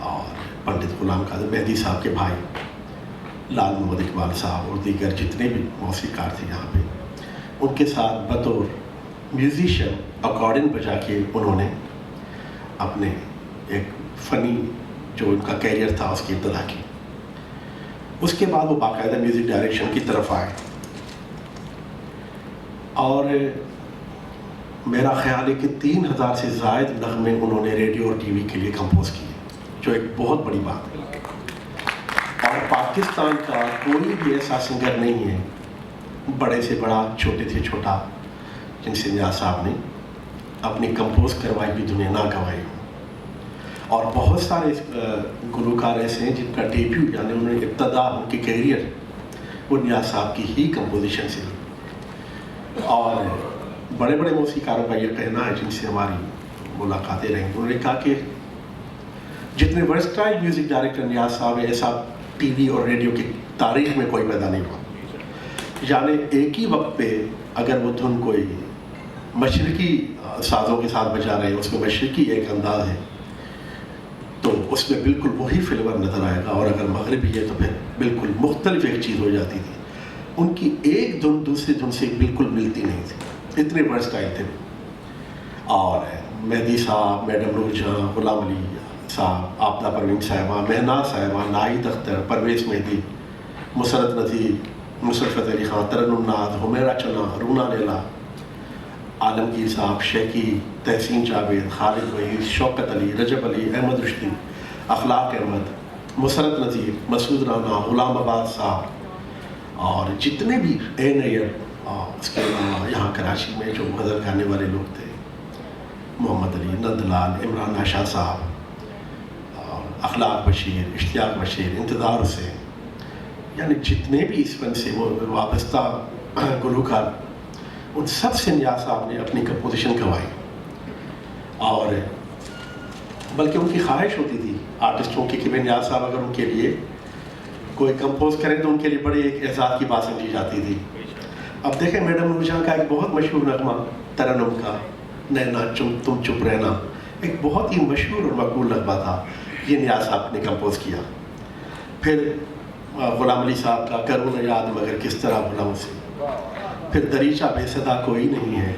اور پنڈت غلام قادر مہدی صاحب کے بھائی لال محمد اقبال صاحب اور دیگر جتنے بھی موسیقار تھے یہاں پہ، ان کے ساتھ بطور میوزیشین اکارڈین بجا کے انہوں نے اپنے ایک فنی جو ان کا کیریئر تھا اس کی ابتدا کی۔ اس کے بعد وہ باقاعدہ میوزک ڈائریکشن کی طرف آئے، اور میرا خیال ہے کہ 3000 سے زائد نغمے انہوں نے ریڈیو اور ٹی وی کے لیے کمپوز کیے، جو ایک بہت بڑی بات ہے۔ اور پاکستان کا کوئی بھی ایسا سنگر نہیں ہے، بڑے سے بڑا، چھوٹے سے چھوٹا، جن سے نیاز صاحب نے اپنی کمپوز کروائی بھی دنیا نہ گوائی ہو۔ اور بہت سارے گلوکار ایسے ہیں جن کا ڈیبیو، یعنی انہوں نے ابتدا ان کے کیریئر وہ نیاز صاحب کی ہی کمپوزیشن سے لی۔ اور بڑے بڑے موسیقاروں کا یہ کہنا ہے جن سے ہماری ملاقاتیں رہیں، انہوں نے کہا کہ جتنے ورسٹائل میوزک ڈائریکٹر نیاز صاحب ہے، ایسا ٹی وی اور ریڈیو کی تاریخ میں کوئی پیدا نہیں ہوا۔ یعنی ایک ہی وقت پہ اگر وہ دھن کوئی مشرقی سازوں کے ساتھ بجا رہے ہیں، اس میں مشرقی ایک انداز ہے، تو اس میں بالکل وہی فلیور نظر آئے گا، اور اگر مغربی ہے تو پھر بالکل مختلف ایک چیز ہو جاتی تھی. ان کی ایک دھن دوسری دھن سے بالکل ملتی نہیں تھی، اتنے ورسٹائل تھے. اور مہدی صاحب، میڈم نور جہاں، غلام علی صاحب، آبدہ پروین صاحبہ، مہناز صاحبہ، ناہید اختر، پرویز مہدی، مسرت نذیر، مشرفت علی خان، ترنم ناز، حمیرہ چنا، رونا لیلا، عالمگیر صاحب، شیخی، تحسین جاوید، خالد وحید، شوکت علی، رجب علی، احمد رشدی، اخلاق احمد، مسرت نذیر، مسعود رانا، غلام عباس صاحب، اور جتنے بھی اے نیئر، اس کے علاوہ یہاں کراچی میں جو غزل گانے والے لوگ تھے، محمد علی، نند لال، عمران آشا صاحب، اور اخلاق بشیر، اشتیاق بشیر، انتظار حسین، یعنی جتنے بھی اس فن سے وابستہ گلوکار، ان سب سے نیاز صاحب نے اپنی کمپوزیشن گوائی. اور بلکہ ان کی خواہش ہوتی تھی آرٹسٹوں کی کہ نیاز صاحب اگر ان کے لیے کوئی کمپوز کریں تو ان کے لیے بڑی ایک اعزاز کی بات سمجھی جاتی تھی. اب دیکھیں میڈم نور جہاں کا ایک بہت مشہور نغمہ ترنم کا، نینا تم چپ رہنا، ایک بہت ہی مشہور اور مقبول نغمہ تھا، یہ نیاز صاحب نے کمپوز کیا. پھر غلام علی صاحب کا کروں نہ یاد مگر کس طرح بھولاؤں سے. پھر دریچہ بے صدا کوئی نہیں ہے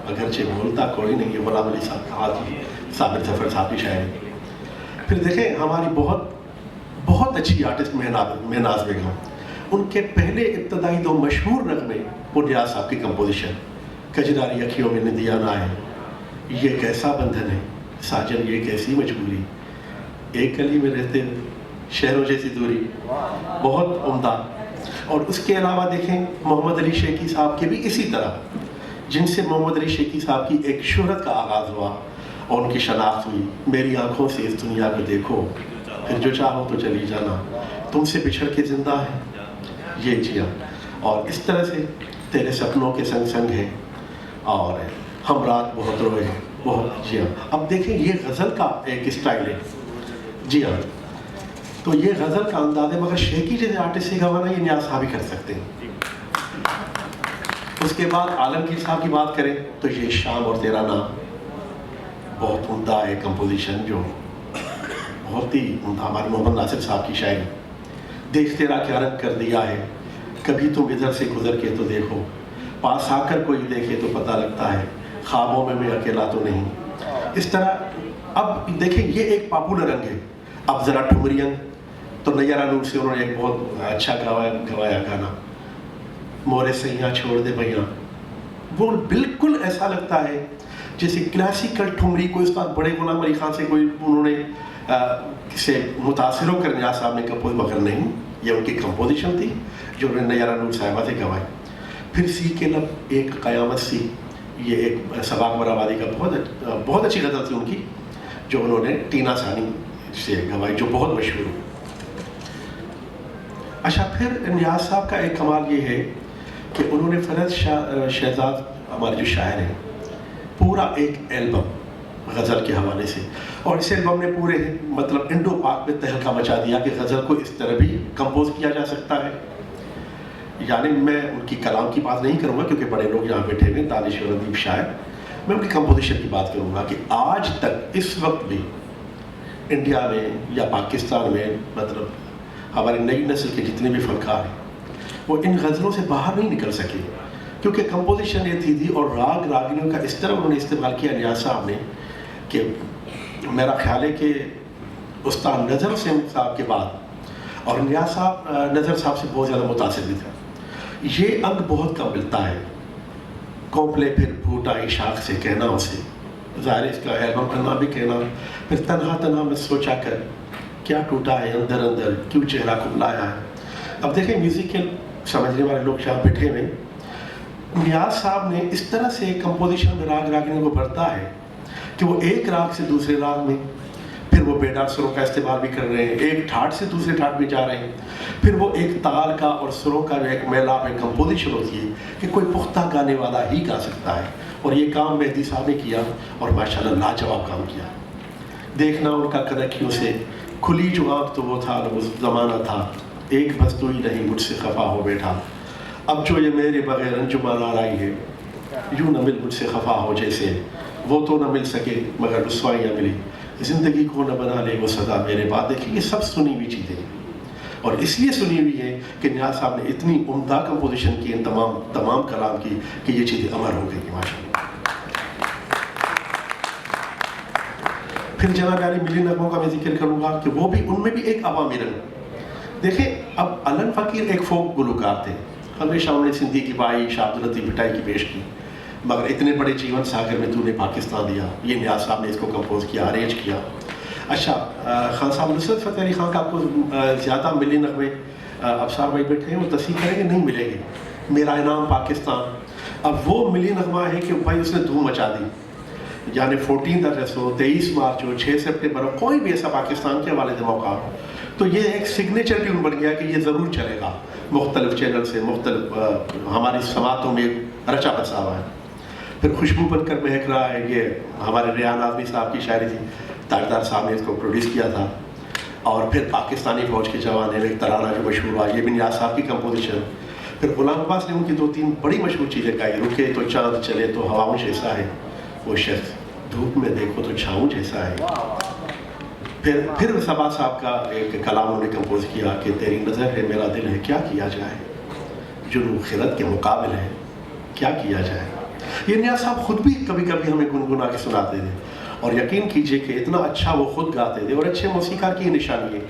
اگرچہ بولتا کوئی نہیں ہے، غلام علی صاحب کا ہاتھ، صابر ظفر صاحب کی شاعری. پھر دیکھیں ہماری بہت اچھی آرٹسٹ مہناز بیگم، ان کے پہلے ابتدائی 2 مشہور نغمے وہ نیاز صاحب کی کمپوزیشن، کجراری اکھیوں میں ندیا نہ ہے، یہ کیسا بندھن ہے، ساجن یہ کیسی مجبوری، ایک گلی میں رہتے شہروں جیسی دوری، بہت عمدہ. اور اس کے علاوہ دیکھیں محمد علی شیخی صاحب کے بھی اسی طرح، جن سے محمد علی شیخی صاحب کی ایک شہرت کا آغاز ہوا اور ان کی شناخت ہوئی. میری آنکھوں سے اس دنیا کو دیکھو، پھر جو چاہو تو چلی جانا، تم سے بچھڑ کے زندہ ہے یہ جیا، اور اس طرح سے تیرے سپنوں کے سنگ سنگ ہیں، اور ہم رات بہت روئے بہت جیا. اب دیکھیں یہ غزل کا ایک اسٹائل ہے. جی ہاں، تو یہ غزل کا انداز ہے، مگر شیخی جیسے آرٹسٹ سے گوانا یہ نیاز صاحب ہی کر سکتے ہیں. اس کے بعد عالمگیر صاحب کی بات کریں تو یہ شام اور تیرا نام بہت عمدہ ہے کمپوزیشن، جو بہت ہی عمدہ. ہمارے محمد ناصر صاحب کی شاعری، دیکھ تیرا کیا رنگ کر دیا ہے، کبھی تم ادھر سے گزر کے تو دیکھو، پاس آ کر کوئی دیکھے تو پتہ لگتا ہے خوابوں میں اکیلا تو نہیں. اس طرح اب دیکھیں یہ ایک پاپولر رنگ ہے. اب ذرا ٹھمرین تو نیرہ نور سے انہوں نے ایک بہت اچھا گوایا گانا، مورے سیاں چھوڑ دے بھیاں. وہ بالکل ایسا لگتا ہے جیسے کلاسیکل ٹھمری کوئی اس وقت بڑے غلام علی خان سے کوئی انہوں نے سے متاثر ہو کر نیاز صاحب نے کمپوز، مگر نہیں، یہ ان کی کمپوزیشن تھی جو انہوں نے نیرہ نور صاحبہ سے گوائی. پھر سی کے لب ایک قیامت سی، یہ ایک سباق برآبادی کا بہت اچھی غزل تھی ان کی، جو انہوں نے ٹینا ثانی سے گوائی، جو بہت مشہور ہو. اچھا، پھر نیاز صاحب کا ایک کمال یہ ہے کہ انہوں نے فرض شہزاد ہمارے جو شاعر ہیں، پورا ایک البم غزل کے حوالے سے، اور اس البم نے پورے مطلب انڈو پاک میں تہلکہ مچا دیا کہ غزل کو اس طرح بھی کمپوز کیا جا سکتا ہے. یعنی میں ان کی کلام کی بات نہیں کروں گا کیونکہ بڑے لوگ یہاں بیٹھے ہوئے، دانش اور ادیب شاعر، میں ان کی کمپوزیشن کی بات کروں گا کہ آج تک اس وقت بھی انڈیا میں یا پاکستان میں مطلب ہماری نئی نسل کے جتنے بھی فنکار ہیں وہ ان غزلوں سے باہر نہیں نکل سکے، کیونکہ کمپوزیشن یہ تھی اور راگ راگنیوں کا اس طرح انہوں نے استعمال کیا نیاز صاحب نے کہ میرا خیال ہے کہ استاد نظر حسین صاحب کے بعد اور نیاز صاحب نظر صاحب سے بہت زیادہ متاثر بھی تھا. یہ انگ بہت کم ملتا ہے، کوپلے پھر پھوٹا شاخ سے کہنا اسے، ظاہر اس کا البم کا نام بھی کہنا. پھر تنہا تنہا میں سوچا کر کیا ٹوٹا ہے اندر اندر کیوں چہرہ کھلایا ہے. اب دیکھیں میوزیکل سمجھنے والے لوگ جہاں بیٹھے ہوئے، نیاز صاحب نے اس طرح سے کمپوزیشن میں راگ راگنی کو بڑھتا ہے کہ وہ ایک راگ سے دوسرے راگ میں، پھر وہ بیدار سروں کا استعمال بھی کر رہے ہیں، ایک ٹھاٹ سے دوسرے ٹھاٹ میں جا رہے ہیں، پھر وہ ایک تال کا اور سروں کا جو ایک میلہ میں کمپوزیشن ہوتی ہے کہ کوئی پختہ گانے والا ہی گا سکتا ہے. اور یہ کام مہدی صاحب نے کیا اور ماشاءاللہ لاجواب کام کیا. دیکھنا ان کا کدکیوں سے کھلی جو آنکھ تو وہ تھا وہ زمانہ تھا، ایک بس تو ہی نہیں مجھ سے خفا ہو بیٹھا، اب جو یہ میرے بغیر انجمن آرائی ہے یوں نہ مل مجھ سے خفا ہو جیسے وہ تو نہ مل سکے مگر رسوائیاں ملی زندگی کو نہ بنا لے وہ سزا میرے بعد. دیکھیے یہ سب سنی ہوئی چیزیں ہیں اور اس لیے سنی ہوئی ہے کہ نیاز صاحب نے اتنی عمدہ کمپوزیشن کی ان تمام کلام کی کہ یہ چیزیں امر ہو گئی ماشاء اللہ. پھر جناب علی ملی نغموں کا میں ذکر کروں گا کہ وہ بھی ان میں بھی ایک عوامی رنگ. دیکھیں اب علن فقیر ایک فوک گلوکار تھے, ہمیشہ انہوں نے سندھی کی بائی شاہ عبداللطیف بھٹائی کی پیش کی, مگر اتنے بڑے جیون ساگر میں تو نے پاکستان دیا, یہ نیاز صاحب نے اس کو کمپوز کیا, ارینج کیا. اچھا خان صاحب نصرت فتح علی خان کا آپ کو زیادہ ملی نغمے ابصار بھائی بیٹھے ہیں وہ تصحیح کریں گے نہیں ملیں گے. میرا انعام پاکستان اب وہ ملی نغمہ ہے کہ بھائی اس نے دھوم مچا دی, یعنی 14 اگست ہو, 23 مارچ ہو, 6 سپٹمبر ہو, کوئی بھی ایسا پاکستان کے حوالے سے موقع ہو تو یہ ایک سگنیچر ٹیون بن گیا کہ یہ ضرور چلے گا. مختلف چینل سے مختلف ہماری سماعتوں میں رچا بسا ہوا ہے. پھر خوشبو بن کر مہک رہا ہے, یہ ہمارے ریحان اعظمی صاحب کی شاعری تھی, تاجدار صاحب نے اس کو پروڈیوس کیا تھا. اور پھر پاکستانی فوج کے جوان ایک ترانہ جو مشہور ہوا, یہ بھی نیاز صاحب کی کمپوزیشن. پھر غلام عباس نے ان کی 2-3 بڑی مشہور چیزیں گائی, رکے تو چاند چلے تو ہواؤں جیسا ہے وہ شخص, دھوپ میں دیکھو تو چھاؤں جیسا ہے. پھر صبا صاحب کا ایک کلام انہوں نے کمپوز کیا کہ تیری نظر ہے میرا دل ہے کیا کیا جائے, جنوں خرد کے مقابل ہے کیا کیا جائے. یہ نیاز صاحب خود بھی کبھی کبھی ہمیں گنگنا کے سناتے تھے, اور یقین کیجئے کہ اتنا اچھا وہ خود گاتے تھے. اور اچھے موسیقار کی یہ نشانی ہے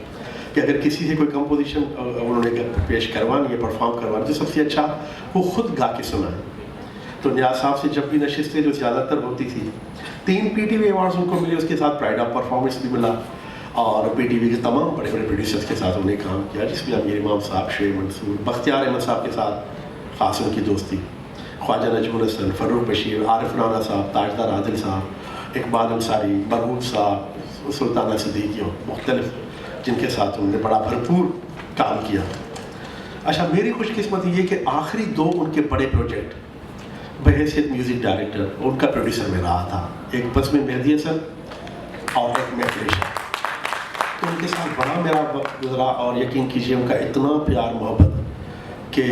کہ اگر کسی سے کوئی کمپوزیشن انہوں نے پیش کروانی ہے, پرفارم کروانی, تو سب سے اچھا وہ خود گا کے سنائیں. تو نیاز صاحب سے جب بھی نشستیں جو زیادہ تر ہوتی تھی, 3 PTV ایوارڈز ان کو ملے, اس کے ساتھ پرائڈ آف پرفارمنس بھی ملا, اور PTV کے تمام بڑے بڑے پروڈیوسرز کے ساتھ انہوں نے کام کیا, جس میں امیر امام صاحب, شعیب منصور, بختیار احمد صاحب کے ساتھ خاص ان کی دوستی, خواجہ نجم الحسن, فروخ بشیر, عارف رانا صاحب, تاجدار عادل صاحب, اقبال انصاری, مرحوم صاحب, سلطانہ صدیقی, مختلف جن کے ساتھ انہوں نے بڑا بھرپور کام کیا. اچھا میری خوش قسمتی یہ کہ آخری 2 ان کے بڑے پروجیکٹ بحیثیت میوزک ڈائریکٹر ان کا پروڈیوسر میں رہا تھا, ایک بزم مہدی حسن اور ایک محفل شاہ. تو ان کے ساتھ بڑا میرا وقت گزرا, اور یقین کیجیے ان کا اتنا پیار محبت کہ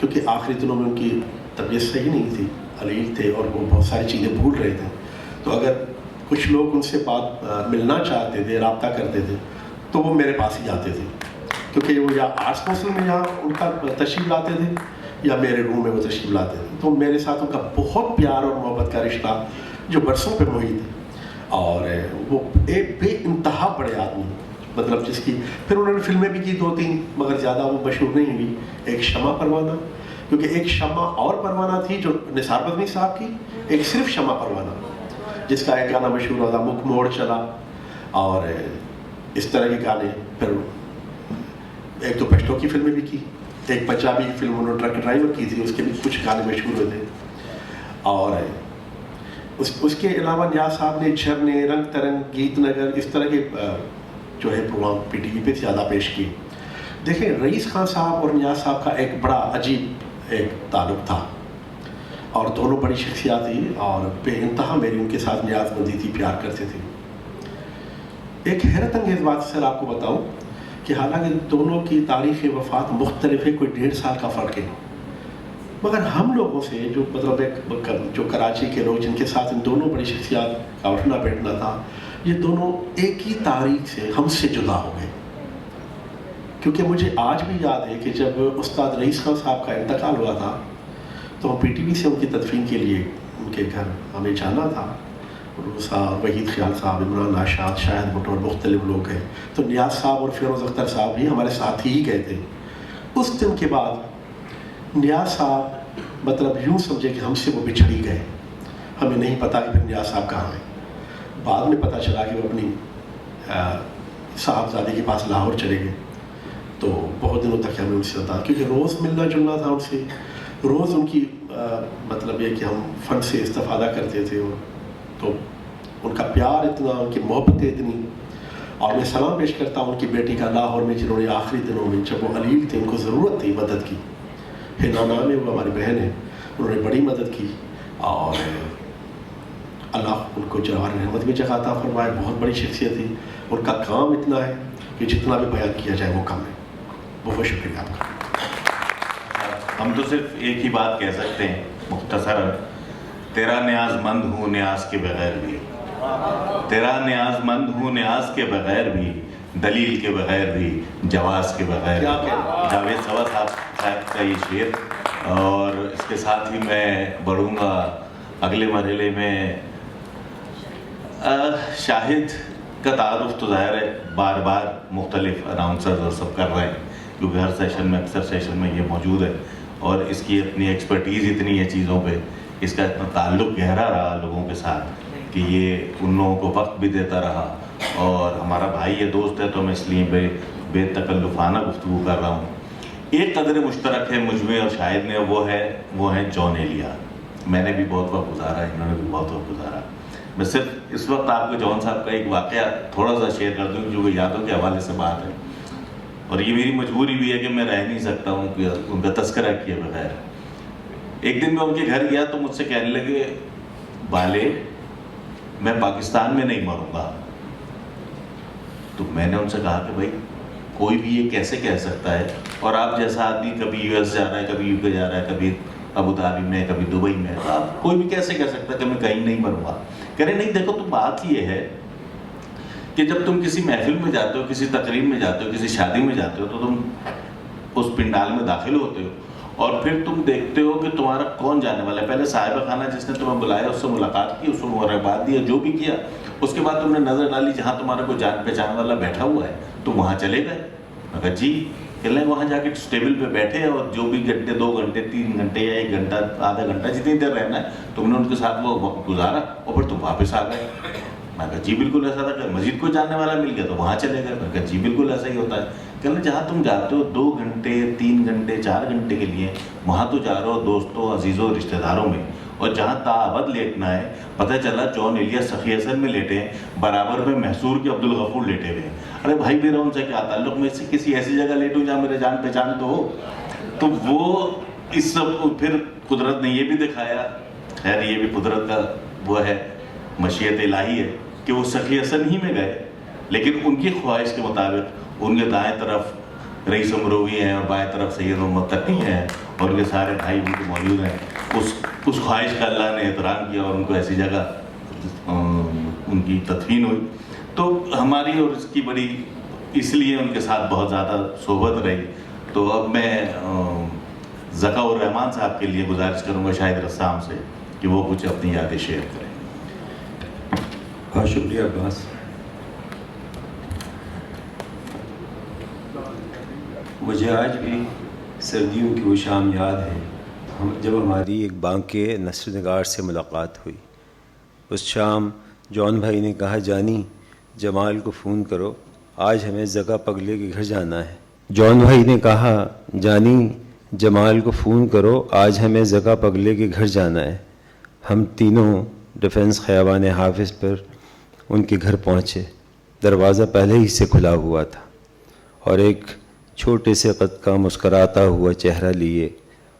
کیونکہ آخری دنوں میں ان کی طبیعت صحیح نہیں تھی, علیل تھے اور وہ بہت ساری چیزیں بھول رہے تھے. تو اگر کچھ لوگ ان سے بات ملنا چاہتے تھے, رابطہ کرتے تھے, تو وہ میرے پاس ہی آتے تھے, کیونکہ وہ یا آرٹس کونسل میں یہاں ان کا تشریف لاتے تھے یا میرے روم میں وہ تشریف لاتے تھے. تو میرے ساتھ ان کا بہت پیار اور محبت کا رشتہ جو برسوں پہ محیط ہے, اور وہ ایک بے انتہا بڑے آدمی, مطلب جس کی پھر انہوں نے فلمیں بھی کی 2-3, مگر زیادہ وہ مشہور نہیں ہوئی. ایک شمع پروانہ, کیونکہ ایک شمع اور پروانہ تھی جو نثار بزمی صاحب کی, ایک صرف شمع پروانہ جس کا ایک گانا مشہور ہوتا مکھ موڑ چلا, اور اس طرح کے گانے. پھر ایک تو پشتو کی فلمیں بھی کی, ایک پنجابی فلم انہوں نے ٹرک ڈرائیور کی تھی, اس کے بھی کچھ گانے مشہور ہوئے تھے. اور اس کے علاوہ نیاز صاحب نے جھرنے, رنگ ترنگ, گیت نگر, اس طرح کے جو ہے پروگرام PTV پہ زیادہ پیش کیے. دیکھیں رئیس خان صاحب اور نیاز صاحب کا ایک بڑا عجیب ایک تعلق تھا, اور دونوں بڑی شخصیات تھی, اور بے انتہا میری ان کے ساتھ نیاز مندی تھی, پیار کرتے تھے. ایک حیرت انگیز بات سر آپ کو بتاؤں کہ حالانکہ دونوں کی تاریخ وفات مختلف ہے, کوئی 1.5 سال کا فرق ہے, مگر ہم لوگوں سے جو مطلب ایک جو کراچی کے لوگ جن کے ساتھ ان دونوں بڑی شخصیات کا اٹھنا بیٹھنا تھا, یہ دونوں ایک ہی تاریخ سے ہم سے جدا ہو گئے. کیونکہ مجھے آج بھی یاد ہے کہ جب استاد رئیس خان صاحب کا انتقال ہوا تھا تو ہم PTV سے ان کی تدفین کے لیے ان کے گھر ہمیں جانا تھا. صاحب, وحید خیال صاحب, عمران آشاد, شاہد بھٹو اور مختلف لوگ گئے. تو نیاز صاحب اور فیروز اختر صاحب بھی ہمارے ساتھ ہی گئے تھے. اس دن کے بعد نیاز صاحب مطلب یوں سمجھے کہ ہم سے وہ بچھڑ ہی گئے. ہمیں نہیں پتا کہ پھر نیاز صاحب کہاں ہیں. بعد میں پتہ چلا کہ وہ اپنی صاحبزادے کے پاس لاہور چلے گئے. تو بہت دنوں تک ہمیں ان سے بتا, کیونکہ روز ملنا جلنا تھا ان سے, روز ان کی مطلب یہ کہ ہم فن سے استفادہ کرتے تھے. تو ان کا پیار اتنا, ان کی محبتیں اتنی. اور میں سلام پیش کرتا ہوں ان کی بیٹی کا لاہور میں, جنہوں نے آخری دنوں میں جب وہ علیل تھے, ان کو ضرورت تھی مدد کی, ہنانا میں وہ ہماری بہن ہے, انہوں نے بڑی مدد کی. اور اللہ ان کو جواہر رحمت میں جگہ عطا فرمائے. بہت بڑی شخصیت تھی. ان کا کام اتنا ہے کہ جتنا بھی بیان کیا جائے وہ کم ہے. بہت شکریہ آپ کا. ہم تو صرف ایک ہی بات کہہ سکتے ہیں مختصراً تیرا نیاز مند ہوں نیاز کے بغیر بھی، تیرا نیاز مند ہوں نیاز کے بغیر بھی، دلیل کے بغیر بھی، جواز کے بغیر بھی. جاوید صبا صاحب کا یہ شعر. اور اس کے ساتھ ہی میں بڑھوں گا اگلے مرحلے میں. شاہد کا تعارف تو ظاہر ہے بار بار مختلف اناؤنسرز اور سب کر رہے ہیں، کیونکہ ہر سیشن میں اکثر سیشن میں یہ موجود ہے، اور اس کی اپنی ایکسپرٹیز اتنی ہے چیزوں پہ، اس کا اتنا تعلق گہرا رہا لوگوں کے ساتھ کہ یہ ان لوگوں کو وقت بھی دیتا رہا. اور ہمارا بھائی یہ دوست ہے تو میں اس لیے بے تکلفانہ گفتگو کر رہا ہوں. ایک قدر مشترک ہے مجھ میں اور شاہد میں، وہ ہے جان ایلیا. میں نے بھی بہت وقت گزارا، انہوں نے بھی بہت وقت گزارا. میں صرف اس وقت آپ کو جان صاحب کا ایک واقعہ تھوڑا سا شیئر کر دوں جو کہ یادوں کے حوالے سے بات ہے، اور یہ میری مجبوری بھی ہے کہ میں رہ نہیں سکتا ہوں کہ ان کا تذکرہ کیے بغیر. ایک دن میں ان کے گھر گیا تو مجھ سے کہنے لگے، بالے میں پاکستان میں نہیں مروں گا. تو میں نے ان سے کہا کہ بھائی کوئی بھی یہ کیسے کہہ سکتا ہے، اور آپ جیسا آدمی کبھی یو ایس جا رہا ہے، کبھی یو کے جا رہا ہے، کبھی ابو دھابی میں، کبھی دبئی میں، آپ کوئی بھی کیسے کہہ سکتا ہے کہ میں کہیں نہیں مروں گا. کہہ رہے نہیں دیکھو تو بات یہ ہے کہ جب تم کسی محفل میں جاتے ہو، کسی تقریب میں جاتے ہو، کسی شادی میں جاتے ہو، تو تم اس پنڈال میں داخل ہوتے ہو اور پھر تم دیکھتے ہو کہ تمہارا کون جانے والا ہے. پہلے صاحب خانہ جس نے تمہیں بلایا اس سے ملاقات کی، اس کو مبارکباد دیا، جو بھی کیا. اس کے بعد تم نے نظر ڈالی جہاں تمہارا کوئی جان پہچان والا بیٹھا ہوا ہے، تم وہاں چلے گئے. میں کہا جی. کہ لیں وہاں جا کے ٹیبل پہ بیٹھے اور جو بھی گھنٹے، 2 گھنٹے، 3 گھنٹے یا 1 گھنٹہ، آدھا گھنٹہ، جتنی دیر رہنا ہے تم نے ان کے ساتھ وہ وقت گزارا اور پھر تم واپس آ گئے. میں کہا جی بالکل ایسا تھا. کہ مزید کوئی جاننے والا مل گیا تو وہاں چلے گئے. میں کہا جی بالکل ایسا ہی ہوتا ہے. کہ جہاں تم جاتے ہو 2 گھنٹے، 3 گھنٹے، 4 گھنٹے کے لیے، وہاں تو جا رہے ہو دوستوں، عزیزوں، رشتہ داروں میں. اور جہاں تابد لیٹنا ہے، پتہ چلا جان ایلیا سخی حسن میں لیٹے ہیں، برابر میں محصور کے عبدالغفور لیٹے ہوئے ہیں. ارے بھائی میرا ان سے کیا تعلق، میں سے کسی ایسی جگہ لیٹوں جہاں میرے جان پہچان تو ہو. تو وہ اس سب پھر قدرت نے یہ بھی دکھایا، خیر یہ بھی قدرت کا وہ ہے، مشیت الہی ہے کہ وہ سخی حسن ہی میں گئے، لیکن ان کی خواہش کے مطابق ان کے دائیں طرف رئیس مروی ہیں اور بائیں طرف سید محمد تقی ہیں اور ان کے سارے بھائی بھی موجود ہیں. اس خواہش کا اللہ نے احترام کیا اور ان کو ایسی جگہ ان کی تدفین ہوئی. تو ہماری اور اس کی بڑی اس لیے ان کے ساتھ بہت زیادہ صحبت رہی. تو اب میں ذکا الرحمان صاحب کے لیے گزارش کروں گا شاہد رسام سے کہ وہ کچھ اپنی یادیں شیئر کریں. بہت شکریہ عباس. مجھے آج بھی سردیوں کی وہ شام یاد ہے جب ہماری ایک بانک کے نثر نگار سے ملاقات ہوئی. اس شام جان بھائی نے کہا، جانی جمال کو فون کرو، آج ہمیں زکا پگلے کے گھر جانا ہے. جان بھائی نے کہا، جانی جمال کو فون کرو، آج ہمیں زکا پگلے کے گھر جانا ہے. ہم تینوں ڈیفنس خیابان حافظ پر ان کے گھر پہنچے. دروازہ پہلے ہی سے کھلا ہوا تھا اور ایک چھوٹے سے قد کا مسکراتا ہوا چہرہ لیے،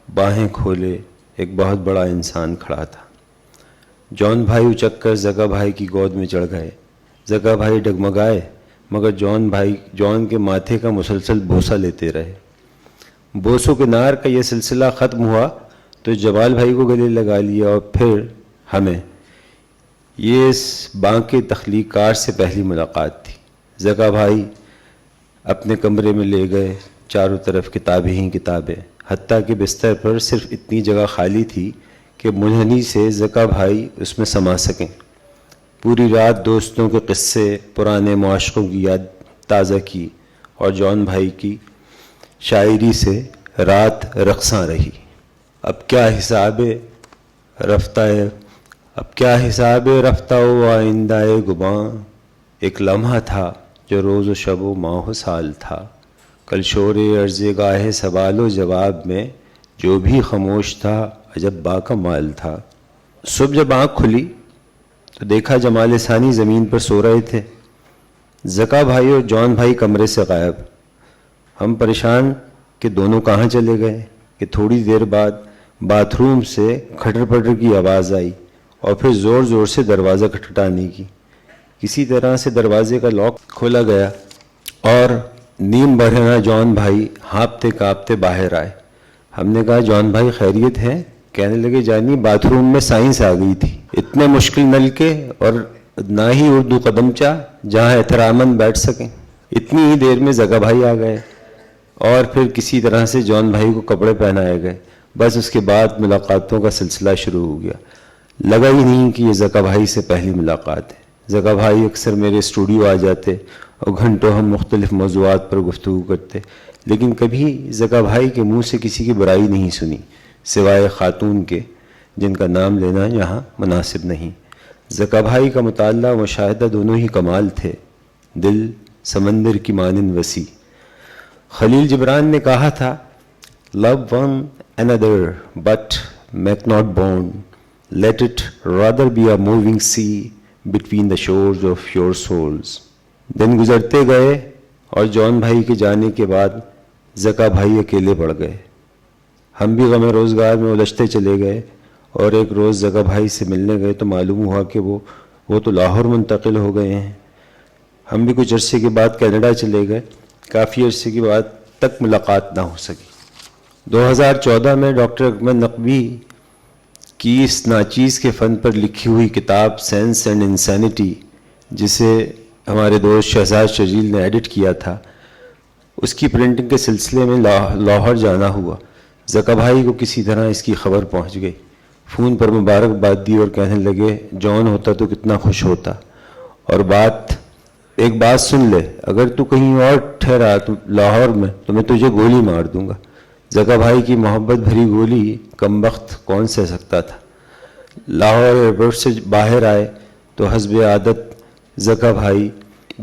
باہیں کھولے ایک بہت بڑا انسان کھڑا تھا. جان بھائی اچک کر زکا بھائی کی گود میں چڑھ گئے. زکا بھائی ڈگمگائے مگر جان کے ماتھے کا مسلسل بوسہ لیتے رہے. بوسوں کے نار کا یہ سلسلہ ختم ہوا تو جمال بھائی کو گلے لگا لیا اور پھر ہمیں. یہ اس بانک کے تخلیق کار سے پہلی ملاقات تھی. زکا بھائی اپنے کمرے میں لے گئے، چاروں طرف کتابیں ہی کتابیں، حتیٰ کہ بستر پر صرف اتنی جگہ خالی تھی کہ منحنی سے زکا بھائی اس میں سما سکیں. پوری رات دوستوں کے قصے، پرانے معاشقوں کی یاد تازہ کی اور جان بھائی کی شاعری سے رات رقصاں رہی. اب کیا حساب رفتہ و آئندہ گباں، ایک لمحہ تھا جو روز و شب و ماہ و سال تھا. کل شور عرض گاہ سوال و جواب میں جو بھی خاموش تھا عجب باکمال تھا. صبح جب آنکھ کھلی تو دیکھا جمال ثانی زمین پر سو رہے تھے. زکا بھائی اور جان بھائی کمرے سے غائب. ہم پریشان کہ دونوں کہاں چلے گئے کہ تھوڑی دیر بعد باتھ روم سے کھٹر پٹر کی آواز آئی اور پھر زور زور سے دروازہ کھٹکھٹانے کی. کسی طرح سے دروازے کا لاک کھولا گیا اور نیم برہنہ جان بھائی ہانپتے کانپتے باہر آئے. ہم نے کہا، جان بھائی خیریت ہے؟ کہنے لگے جانی باتھ روم میں سائنس آ گئی تھی، اتنے مشکل نل کے اور نہ ہی اردو قدمچہ جہاں احتراماً بیٹھ سکیں۔ اتنی ہی دیر میں زکا بھائی آ گئے اور پھر کسی طرح سے جان بھائی کو کپڑے پہنائے گئے۔ بس اس کے بعد ملاقاتوں کا سلسلہ شروع ہو گیا۔ لگا ہی نہیں کہ یہ زکا بھائی سے پہلی ملاقات ہے۔ زکا بھائی اکثر میرے اسٹوڈیو آ جاتے اور گھنٹوں ہم مختلف موضوعات پر گفتگو کرتے، لیکن کبھی زکا بھائی کے منہ سے کسی کی برائی نہیں سنی سوائے خاتون کے جن کا نام لینا یہاں مناسب نہیں۔ زکا بھائی کا مطالعہ و مشاہدہ دونوں ہی کمال تھے، دل سمندر کی مانند وسیع۔ خلیل جبران نے کہا تھا لو one another but make not bond, let it rather be a moving sea between the shores of your souls۔ دن گزرتے گئے اور جان بھائی کے جانے کے بعد زکا بھائی اکیلے پڑ گئے۔ ہم بھی غم روزگار میں الجھتے چلے گئے اور ایک روز زکا بھائی سے ملنے گئے تو معلوم ہوا کہ وہ تو لاہور منتقل ہو گئے ہیں۔ ہم بھی کچھ عرصے کے بعد کینیڈا چلے گئے، کافی عرصے کے بعد تک ملاقات نہ ہو سکی۔ 2014 میں ڈاکٹر اکمل نقوی کی اس ناچیز کے فن پر لکھی ہوئی کتاب سینس اینڈ انسینٹی، جسے ہمارے دوست شہزاد شجیل نے ایڈٹ کیا تھا، اس کی پرنٹنگ کے سلسلے میں لاہور جانا ہوا۔ زکا بھائی کو کسی طرح اس کی خبر پہنچ گئی، فون پر مبارکباد دی اور کہنے لگے جان ہوتا تو کتنا خوش ہوتا، اور ایک بات سن لے، اگر تو کہیں اور ٹھہرا تو لاہور میں تو میں تجھے گولی مار دوں گا۔ زکا بھائی کی محبت بھری گولی کمبخت کون سہ سکتا تھا۔ لاہور ایئرپورٹ سے باہر آئے تو حسب عادت زکا بھائی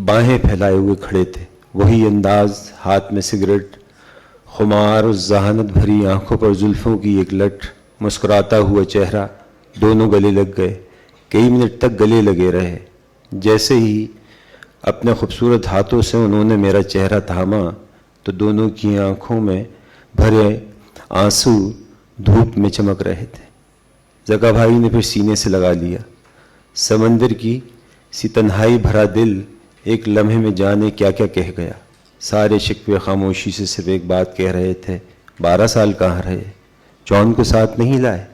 باہیں پھیلائے ہوئے کھڑے تھے، وہی انداز، ہاتھ میں سگریٹ، خمار اور ذہانت بھری آنکھوں پر زلفوں کی ایک لٹ، مسکراتا ہوا چہرہ، دونوں گلے لگ گئے۔ کئی منٹ تک گلے لگے رہے۔ جیسے ہی اپنے خوبصورت ہاتھوں سے انہوں نے میرا چہرہ تھاما تو دونوں کی آنکھوں میں بھرے آنسو دھوپ میں چمک رہے تھے۔ زکا بھائی نے پھر سینے سے لگا لیا۔ سمندر کی سی تنہائی بھرا دل ایک لمحے میں جانے کیا کیا کہہ گیا۔ سارے شکوے خاموشی سے صرف ایک بات کہہ رہے تھے، 12 سال کہاں رہے، جان کو ساتھ نہیں لائے۔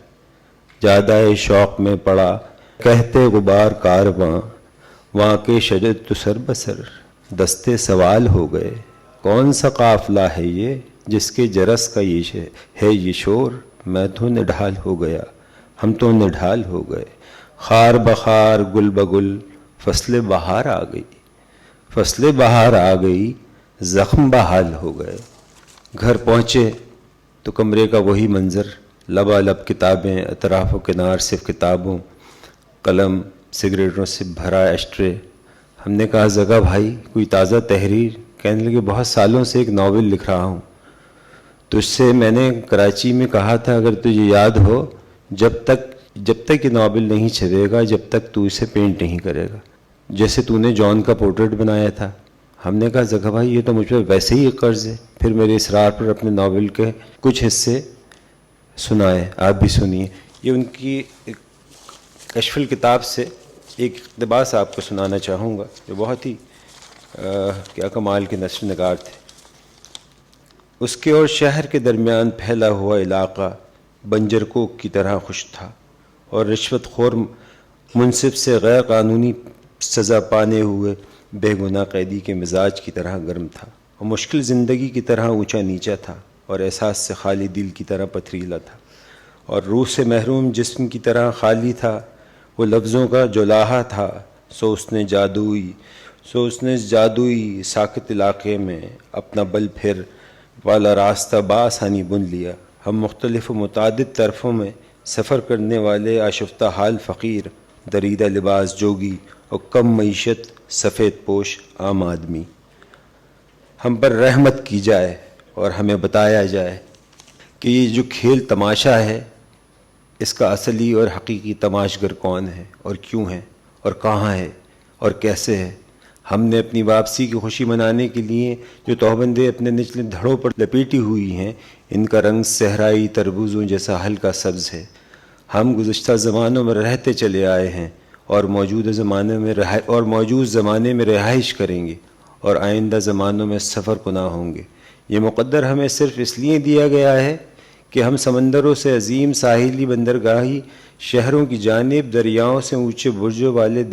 جادہ شوق میں پڑا کہتے غبار کارواں، وہاں کے شجر تو سر بسر دستے سوال ہو گئے۔ کون سا قافلہ ہے یہ جس کے جرس کا یہ شور، میں تو نڈھال ہو گیا، ہم تو نڈھال ہو گئے۔ خار بخار گل بگل فصل بہار آ گئی، فصل بہار آ گئی، زخم بحال ہو گئے۔ گھر پہنچے تو کمرے کا وہی منظر، لبالب کتابیں، اطراف و کنار صرف کتابوں، قلم، سگریٹوں سے بھرا ایشٹرے۔ ہم نے کہا زکا بھائی کوئی تازہ تحریر؟ کہنے لگے بہت سالوں سے ایک ناول لکھ رہا ہوں۔ تو اس سے میں نے کراچی میں کہا تھا اگر تجھے یاد ہو، جب تک یہ ناول نہیں چھپے گا، جب تک تو اسے پینٹ نہیں کرے گا، جیسے تو نے جان کا پورٹریٹ بنایا تھا۔ ہم نے کہا زکا بھائی یہ تو مجھ پر ویسے ہی ایک قرض ہے۔ پھر میرے اصرار پر اپنے ناول کے کچھ حصے سنائے، آپ بھی سنیے۔ یہ ان کی کشف الکتاب سے ایک اقتباس آپ کو سنانا چاہوں گا جو بہت ہی کیا کمال کے نثر نگار تھے۔ اس کے اور شہر کے درمیان پھیلا ہوا علاقہ بنجر کوک کی طرح خوش تھا اور رشوت خور منصف سے غیر قانونی سزا پانے ہوئے بے گناہ قیدی کے مزاج کی طرح گرم تھا، اور مشکل زندگی کی طرح اونچا نیچا تھا، اور احساس سے خالی دل کی طرح پتھریلا تھا، اور روح سے محروم جسم کی طرح خالی تھا۔ وہ لفظوں کا جو لاہا تھا، سو اس نے جادوئی ساکت علاقے میں اپنا بل پھر والا راستہ بآسانی بن لیا۔ ہم مختلف و متعدد طرفوں میں سفر کرنے والے آشفتہ حال فقیر، دریدہ لباس جوگی اور کم معیشت سفید پوش عام آدمی، ہم پر رحمت کی جائے اور ہمیں بتایا جائے کہ یہ جو کھیل تماشا ہے اس کا اصلی اور حقیقی تماشگر کون ہے اور کیوں ہے اور کہاں ہے اور کیسے ہے۔ ہم نے اپنی واپسی کی خوشی منانے کے لیے جو توبندیں اپنے نچلے دھڑوں پر لپیٹی ہوئی ہیں، ان کا رنگ صحرائی تربوزوں جیسا ہلکا سبز ہے۔ ہم گزشتہ زمانوں میں رہتے چلے آئے ہیں اور موجود زمانے میں رہائش کریں گے اور آئندہ زمانوں میں سفر کناں ہوں گے۔ یہ مقدر ہمیں صرف اس لیے دیا گیا ہے کہ ہم سمندروں سے عظیم ساحلی بندرگاہی شہروں کی جانب، دریاؤں سے اونچے برجوں والے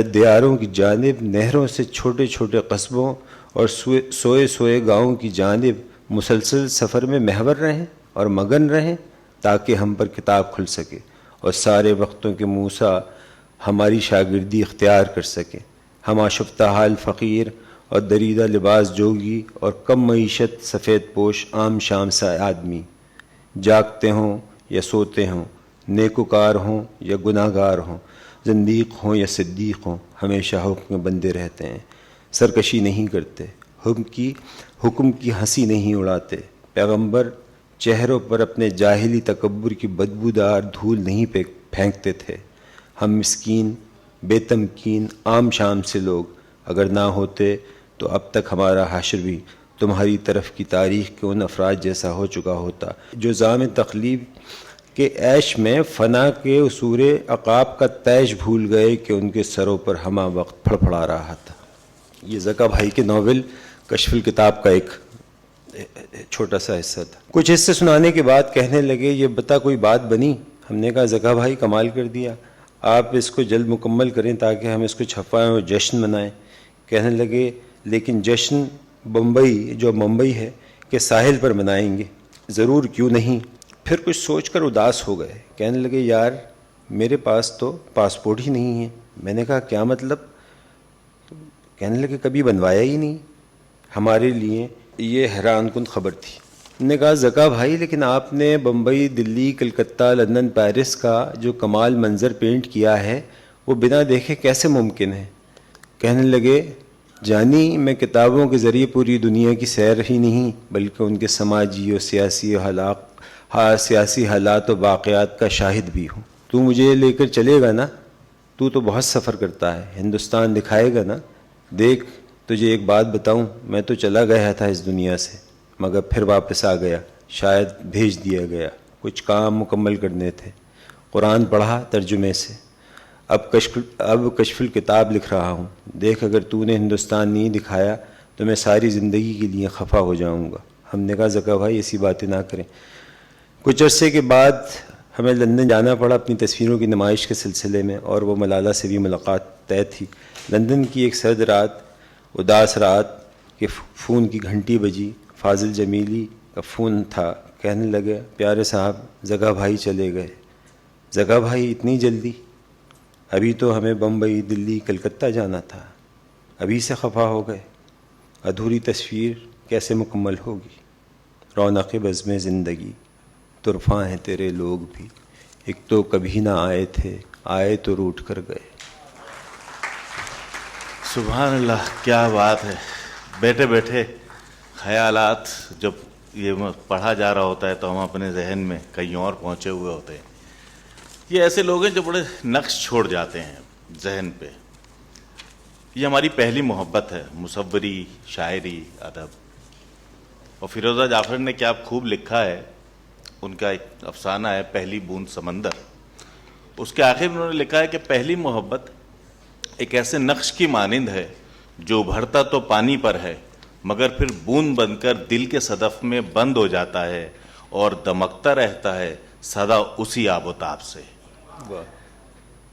دیاروں کی جانب، نہروں سے چھوٹے چھوٹے قصبوں اور سوئے سوئے گاؤں کی جانب مسلسل سفر میں محور رہیں اور مگن رہیں، تاکہ ہم پر کتاب کھل سکے اور سارے وقتوں کے موسیٰ ہماری شاگردی اختیار کر سکے. ہم آشفتہ حال فقیر اور دریدہ لباس جوگی اور کم معیشت سفید پوش عام شام سا آدمی، جاگتے ہوں یا سوتے ہوں، نیکوکار ہوں یا گناہ گار ہوں، زندیق ہوں یا صدیق ہوں، ہمیشہ حکم بندے رہتے ہیں، سرکشی نہیں کرتے، حکم کی ہنسی نہیں اڑاتے. پیغمبر چہروں پر اپنے جاہلی تکبر کی بدبودار دھول نہیں پھینکتے تھے. ہم مسکین، بے تمکین، عام شام سے لوگ اگر نہ ہوتے تو اب تک ہمارا حشر بھی تمہاری طرف کی تاریخ کے ان افراد جیسا ہو چکا ہوتا جو زام تخلیب کے عیش میں فنا کے اصور عقاب کا تیش بھول گئے کہ ان کے سروں پر ہمہ وقت پھڑپھڑا رہا تھا. یہ زکا بھائی کے ناول کشف الکتاب کا ایک چھوٹا سا حصہ تھا. کچھ حصے سنانے کے بعد کہنے لگے یہ بتا کوئی بات بنی؟ ہم نے کہا زکا بھائی کمال کر دیا، آپ اس کو جلد مکمل کریں تاکہ ہم اس کو چھپائیں اور جشن منائیں. کہنے لگے لیکن جشن ممبئی ہے کہ ساحل پر منائیں گے. ضرور، کیوں نہیں. پھر کچھ سوچ کر اداس ہو گئے. کہنے لگے یار میرے پاس تو پاسپورٹ ہی نہیں ہے. میں نے کہا کیا مطلب؟ کہنے لگے کبھی بنوایا ہی نہیں. ہمارے لیے یہ حیران کن خبر تھی. ہم نے کہا زکا بھائی لیکن آپ نے بمبئی، دلی، کلکتہ، لندن، پیرس کا جو کمال منظر پینٹ کیا ہے وہ بنا دیکھے کیسے ممکن ہے؟ کہنے لگے جانی میں کتابوں کے ذریعے پوری دنیا کی سیر ہی نہیں بلکہ ان کے سماجی اور سیاسی حالات و واقعات کا شاہد بھی ہوں. تو مجھے لے کر چلے گا نا؟ تو بہت سفر کرتا ہے، ہندوستان دکھائے گا نا؟ دیکھ تجھے ایک بات بتاؤں، میں تو چلا گیا تھا اس دنیا سے مگر پھر واپس آ گیا، شاید بھیج دیا گیا. کچھ کام مکمل کرنے تھے. قرآن پڑھا ترجمے سے. اب کشف الکتاب لکھ رہا ہوں. دیکھ اگر تو نے ہندوستان نہیں دکھایا تو میں ساری زندگی کے لیے خفا ہو جاؤں گا. ہم نے کہا زکا بھائی ایسی باتیں نہ کریں. کچھ عرصے کے بعد ہمیں لندن جانا پڑا اپنی تصویروں کی نمائش کے سلسلے میں، اور وہ ملالہ سے بھی ملاقات طے تھی. لندن کی ایک سرد رات، اداس رات کہ فون کی گھنٹی بجی. فاضل جمیلی کا فون تھا. کہنے لگے پیارے صاحب زکا بھائی چلے گئے. زکا بھائی اتنی جلدی؟ ابھی تو ہمیں بمبئی، دلی، کلکتہ جانا تھا، ابھی سے خفا ہو گئے. ادھوری تصویر کیسے مکمل ہوگی؟ رونق بزم زندگی طرفاں ہیں تیرے لوگ بھی، ایک تو کبھی نہ آئے تھے، آئے تو روٹ کر گئے. سبحان اللہ، کیا بات ہے. بیٹھے بیٹھے خیالات جب یہ پڑھا جا رہا ہوتا ہے تو ہم اپنے ذہن میں کہیں اور پہنچے ہوئے ہوتے ہیں. یہ ایسے لوگ ہیں جو بڑے نقش چھوڑ جاتے ہیں ذہن پہ. یہ ہماری پہلی محبت ہے، مصوری، شاعری، ادب. اور فیروزہ جعفر نے کیا خوب لکھا ہے، ان کا ایک افسانہ ہے پہلی بوند سمندر. اس کے آخر میں انہوں نے لکھا ہے کہ پہلی محبت ایک ایسے نقش کی مانند ہے جو ابھرتا تو پانی پر ہے مگر پھر بوند بن کر دل کے صدف میں بند ہو جاتا ہے اور دمکتا رہتا ہے سدا اسی آب و تاب سے.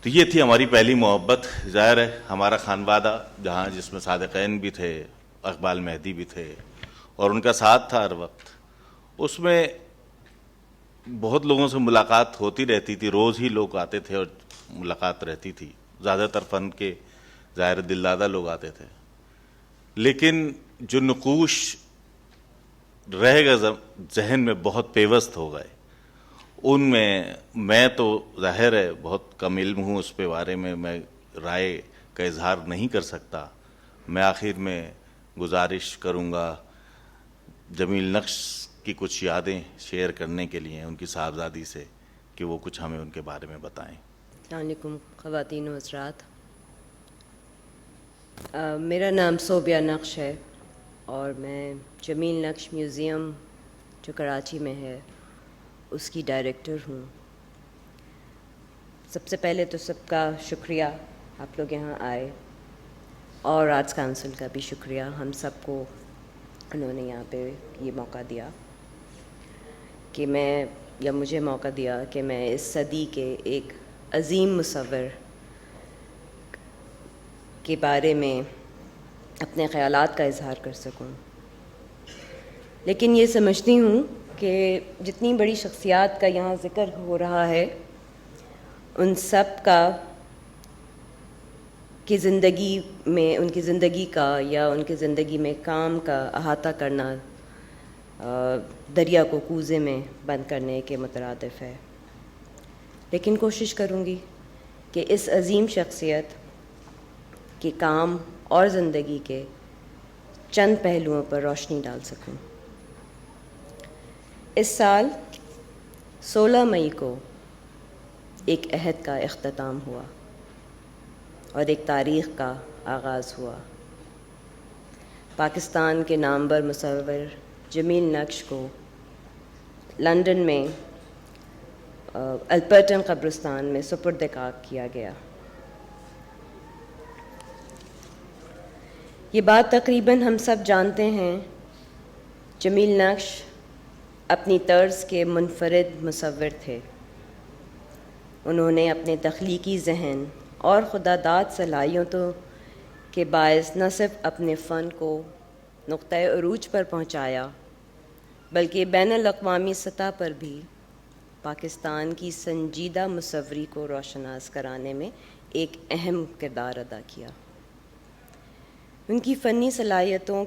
تو یہ تھی ہماری پہلی محبت. ظاہر ہے ہمارا خانوادہ جہاں جس میں صادقین بھی تھے، اقبال مہدی بھی تھے اور ان کا ساتھ تھا ہر وقت، اس میں بہت لوگوں سے ملاقات ہوتی رہتی تھی. روز ہی لوگ آتے تھے اور ملاقات رہتی تھی. زیادہ تر فن کے ظاہر دل دادہ لوگ آتے تھے، لیکن جو نقوش رہ گئے ذہن میں بہت پیوست ہو گئے، ان میں تو ظاہر ہے بہت کم علم ہوں اس پہ بارے میں رائے کا اظہار نہیں کر سکتا. میں آخر میں گزارش کروں گا جمیل نقش کی کچھ یادیں شیئر کرنے کے لیے ان کی صاحبزادی سے کہ وہ کچھ ہمیں ان کے بارے میں بتائیں. السلام علیکم خواتین و حضرات. میرا نام صوبیہ نقش ہے اور میں جمیل نقش میوزیم جو کراچی میں ہے اس کی ڈائریکٹر ہوں. سب سے پہلے تو سب کا شکریہ، آپ لوگ یہاں آئے، اور آرٹس کونسل کا بھی شکریہ، ہم سب کو انہوں نے یہاں پہ یہ موقع دیا. کہ میں یا مجھے موقع دیا کہ میں اس صدی کے ایک عظیم مصور کے بارے میں اپنے خیالات کا اظہار کر سکوں. لیکن یہ سمجھتی ہوں کہ جتنی بڑی شخصیات کا یہاں ذکر ہو رہا ہے ان سب کا کی زندگی میں ان کی زندگی کا یا ان کی زندگی میں کام کا احاطہ کرنا دریا کو کوزے میں بند کرنے کے مترادف ہے. لیکن کوشش کروں گی کہ اس عظیم شخصیت کے کام اور زندگی کے چند پہلوؤں پر روشنی ڈال سکوں. اس سال 16 مئی کو ایک عہد کا اختتام ہوا اور ایک تاریخ کا آغاز ہوا. پاکستان کے نامور مصور جمیل نقش کو لندن میں الپرٹن قبرستان میں سپرد خاک کیا گیا. یہ بات تقریباً ہم سب جانتے ہیں. جمیل نقش اپنی طرز کے منفرد مصور تھے. انہوں نے اپنے تخلیقی ذہن اور خدا داد صلاحیتوں کے باعث نہ صرف اپنے فن کو نقطۂ عروج پر پہنچایا بلکہ بین الاقوامی سطح پر بھی پاکستان کی سنجیدہ مصوری کو روشناس کرانے میں ایک اہم کردار ادا کیا. ان کی فنی صلاحیتوں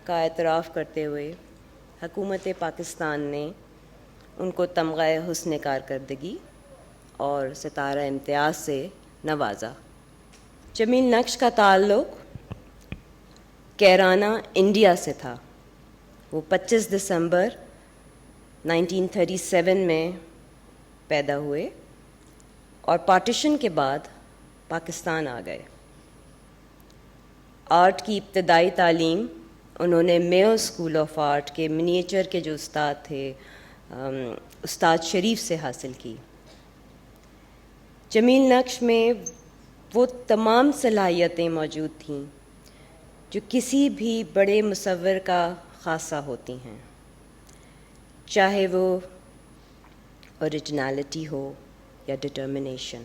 کا اعتراف کرتے ہوئے حکومت پاکستان نے ان کو تمغہ حسن کارکردگی اور ستارہ امتیاز سے نوازا. جمیل نقش کا تعلق کیرانہ انڈیا سے تھا. وہ 25 دسمبر 1937 میں پیدا ہوئے اور پارٹیشن کے بعد پاکستان آ گئے. آرٹ کی ابتدائی تعلیم انہوں نے میو اسکول آف آرٹ کے منیچر کے جو استاد تھے استاد شریف سے حاصل کی. جمیل نقش میں وہ تمام صلاحیتیں موجود تھیں جو کسی بھی بڑے مصور کا خاصہ ہوتی ہیں، چاہے وہ اوریجنالٹی ہو یا ڈٹرمنیشن.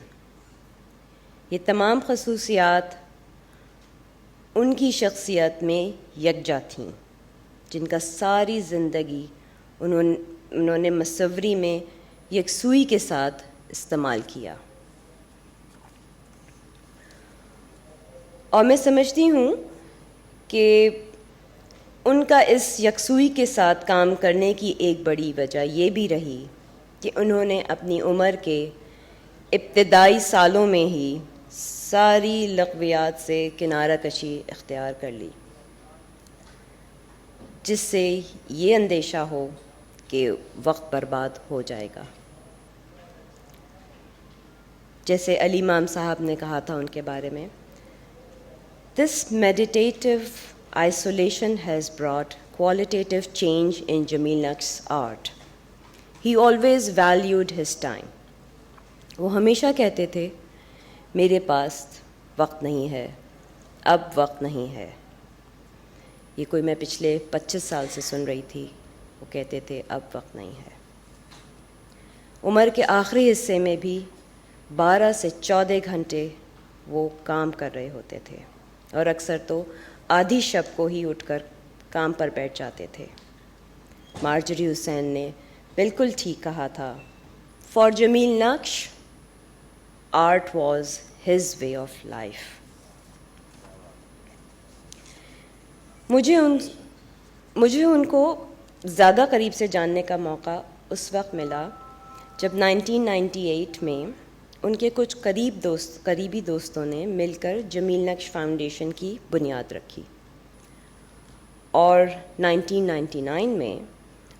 یہ تمام خصوصیات ان کی شخصیت میں یکجا تھیں جن کا ساری زندگی انہوں نے مصوری میں یکسوئی کے ساتھ استعمال کیا. اور میں سمجھتی ہوں کہ ان کا اس یکسوئی کے ساتھ کام کرنے کی ایک بڑی وجہ یہ بھی رہی کہ انہوں نے اپنی عمر کے ابتدائی سالوں میں ہی ساری لغویات سے کنارہ کشی اختیار کر لی، جس سے یہ اندیشہ ہو کہ وقت برباد ہو جائے گا. جیسے علی امام صاحب نے کہا تھا ان کے بارے میں، This meditative isolation has brought qualitative change in Jameel Naqsh's art. He always valued his time. وہ ہمیشہ کہتے تھے میرے پاس وقت نہیں ہے، اب وقت نہیں ہے. یہ کوئی میں پچھلے 25 سال سے سن رہی تھی. وہ کہتے تھے اب وقت نہیں ہے. عمر کے آخری حصے میں بھی 12 سے 14 گھنٹے وہ کام کر رہے ہوتے تھے اور اکثر تو آدھی شب کو ہی اٹھ کر کام پر بیٹھ جاتے تھے. مارجری حسین نے بالکل ٹھیک کہا تھا، فار جمیل نقش art was his way of life. مجھے ان کو زیادہ قریب سے جاننے کا موقع اس وقت ملا جب 1998 میں ان کے کچھ قریبی دوستوں نے مل کر جمیل نقش فاؤنڈیشن کی بنیاد رکھی اور 1999 میں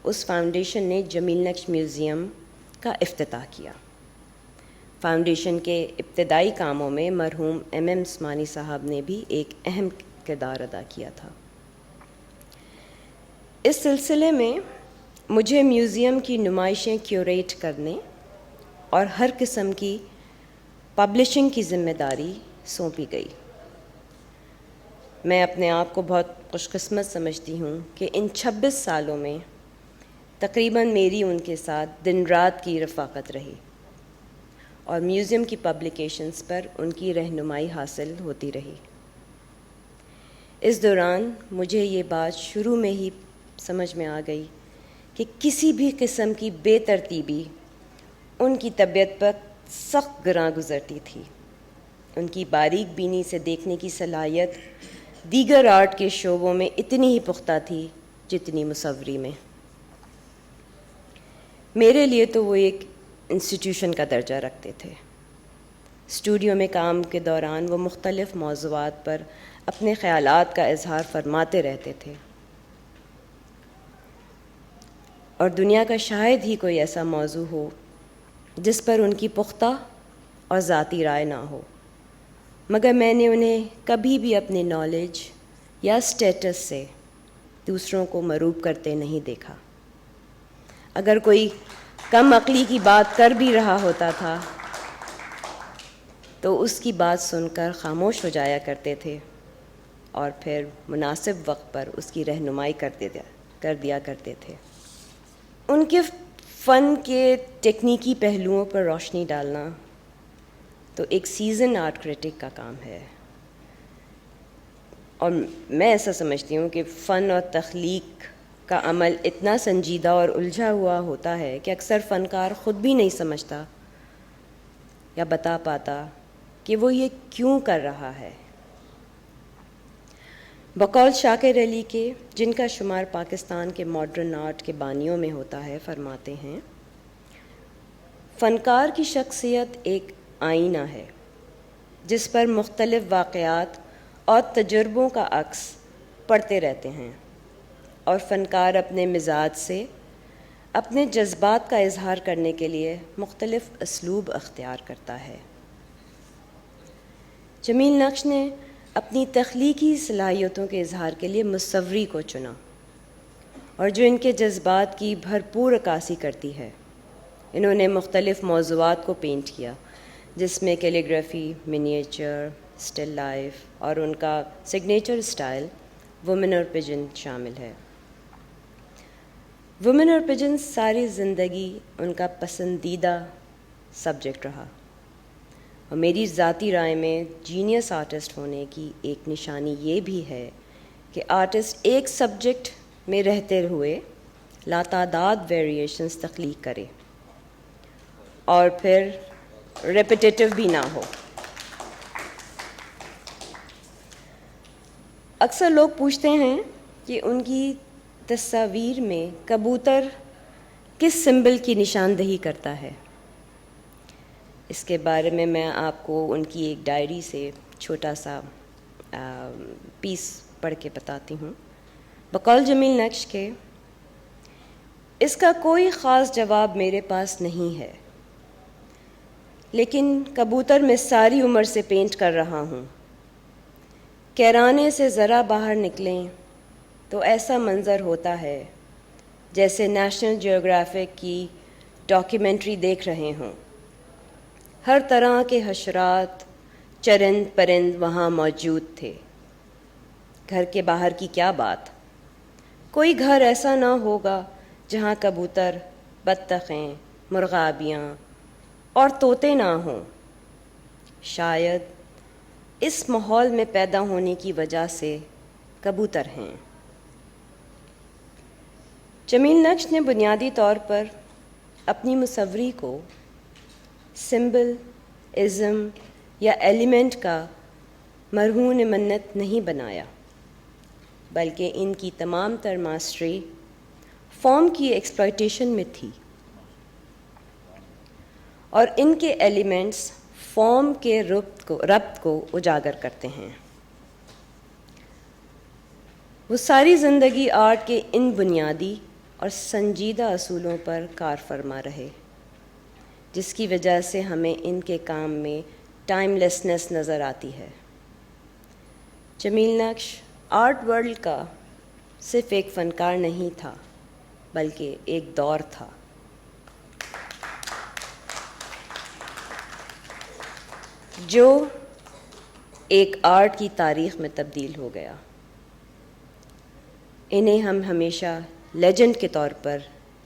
اس فاؤنڈیشن نے جمیل نقش میوزیم کا افتتاح کیا. فاؤنڈیشن کے ابتدائی کاموں میں مرحوم ایم عثمانی صاحب نے بھی ایک اہم کردار ادا کیا تھا. اس سلسلے میں مجھے میوزیم کی نمائشیں کیوریٹ کرنے اور ہر قسم کی پبلشنگ کی ذمہ داری سونپی گئی. میں اپنے آپ کو بہت خوش قسمت سمجھتی ہوں کہ ان 26 سالوں میں تقریباً میری ان کے ساتھ دن رات کی رفاقت رہی اور میوزیم کی پبلیکیشنز پر ان کی رہنمائی حاصل ہوتی رہی۔ اس دوران مجھے یہ بات شروع میں ہی سمجھ میں آ گئی کہ کسی بھی قسم کی بے ترتیبی ان کی طبیعت پر سخت گراں گزرتی تھی۔ ان کی باریک بینی سے دیکھنے کی صلاحیت دیگر آرٹ کے شعبوں میں اتنی ہی پختہ تھی جتنی مصوری میں۔ میرے لیے تو وہ ایک انسٹیٹیوشن کا درجہ رکھتے تھے۔ اسٹوڈیو میں کام کے دوران وہ مختلف موضوعات پر اپنے خیالات کا اظہار فرماتے رہتے تھے، اور دنیا کا شاید ہی کوئی ایسا موضوع ہو جس پر ان کی پختہ اور ذاتی رائے نہ ہو، مگر میں نے انہیں کبھی بھی اپنے نالج یا اسٹیٹس سے دوسروں کو مروب کرتے نہیں دیکھا۔ اگر کوئی کم عقلی کی بات کر بھی رہا ہوتا تھا تو اس کی بات سن کر خاموش ہو جایا کرتے تھے اور پھر مناسب وقت پر اس کی رہنمائی کر دیا کرتے تھے۔ ان کے فن کے تکنیکی پہلوؤں پر روشنی ڈالنا تو ایک سیزن آرٹ کرٹک کا کام ہے، اور میں ایسا سمجھتی ہوں کہ فن اور تخلیق کا عمل اتنا سنجیدہ اور الجھا ہوا ہوتا ہے کہ اکثر فنکار خود بھی نہیں سمجھتا یا بتا پاتا کہ وہ یہ کیوں کر رہا ہے۔ بقول شاکر علی کے، جن کا شمار پاکستان کے ماڈرن آرٹ کے بانیوں میں ہوتا ہے، فرماتے ہیں، فنکار کی شخصیت ایک آئینہ ہے جس پر مختلف واقعات اور تجربوں کا عکس پڑتے رہتے ہیں، اور فنکار اپنے مزاج سے اپنے جذبات کا اظہار کرنے کے لیے مختلف اسلوب اختیار کرتا ہے۔ جمیل نقش نے اپنی تخلیقی صلاحیتوں کے اظہار کے لیے مصوری کو چنا، اور جو ان کے جذبات کی بھرپور عکاسی کرتی ہے۔ انہوں نے مختلف موضوعات کو پینٹ کیا، جس میں کیلیگرافی، منیچر، اسٹل لائف اور ان کا سگنیچر اسٹائل وومن اور پجن شامل ہے۔ وومن اور پجن ساری زندگی ان کا پسندیدہ سبجیکٹ رہا، اور میری ذاتی رائے میں جینیس آرٹسٹ ہونے کی ایک نشانی یہ بھی ہے کہ آرٹسٹ ایک سبجیکٹ میں رہتے ہوئے لاتعداد ویریشنز تخلیق کرے اور پھر ریپیٹیٹو بھی نہ ہو۔ اکثر لوگ پوچھتے ہیں کہ ان کی تصاویر میں کبوتر کس سمبل کی نشاندہی کرتا ہے۔ اس کے بارے میں آپ کو ان کی ایک ڈائری سے چھوٹا سا پیس پڑھ کے بتاتی ہوں۔ بقول جمیل نقش کے، اس کا کوئی خاص جواب میرے پاس نہیں ہے، لیکن کبوتر میں ساری عمر سے پینٹ کر رہا ہوں۔ کیرانے سے ذرا باہر نکلیں تو ایسا منظر ہوتا ہے جیسے نیشنل جیوگرافک کی ڈاکیومنٹری دیکھ رہے ہوں۔ ہر طرح کے حشرات، چرند پرند وہاں موجود تھے۔ گھر کے باہر کی کیا بات، کوئی گھر ایسا نہ ہوگا جہاں کبوتر، بطخیں، مرغابیاں اور طوطے نہ ہوں۔ شاید اس ماحول میں پیدا ہونے کی وجہ سے کبوتر ہیں۔ جمیل نقش نے بنیادی طور پر اپنی مصوری کو سمبل، ازم یا ایلیمنٹ کا مرہون منت نہیں بنایا، بلکہ ان کی تمام تر ماسٹری فارم کی ایکسپلائٹیشن میں تھی، اور ان کے ایلیمنٹس فارم کے ربط کو اجاگر کرتے ہیں۔ وہ ساری زندگی آرٹ کے ان بنیادی اور سنجیدہ اصولوں پر کار فرما رہے، جس کی وجہ سے ہمیں ان کے کام میں ٹائم لیسنس نظر آتی ہے۔ جمیل نقش آرٹ ورلڈ کا صرف ایک فنکار نہیں تھا، بلکہ ایک دور تھا۔ جو ایک آرٹ کی تاریخ میں تبدیل ہو گیا۔ انہیں ہم ہمیشہ لیجنڈ کے طور پر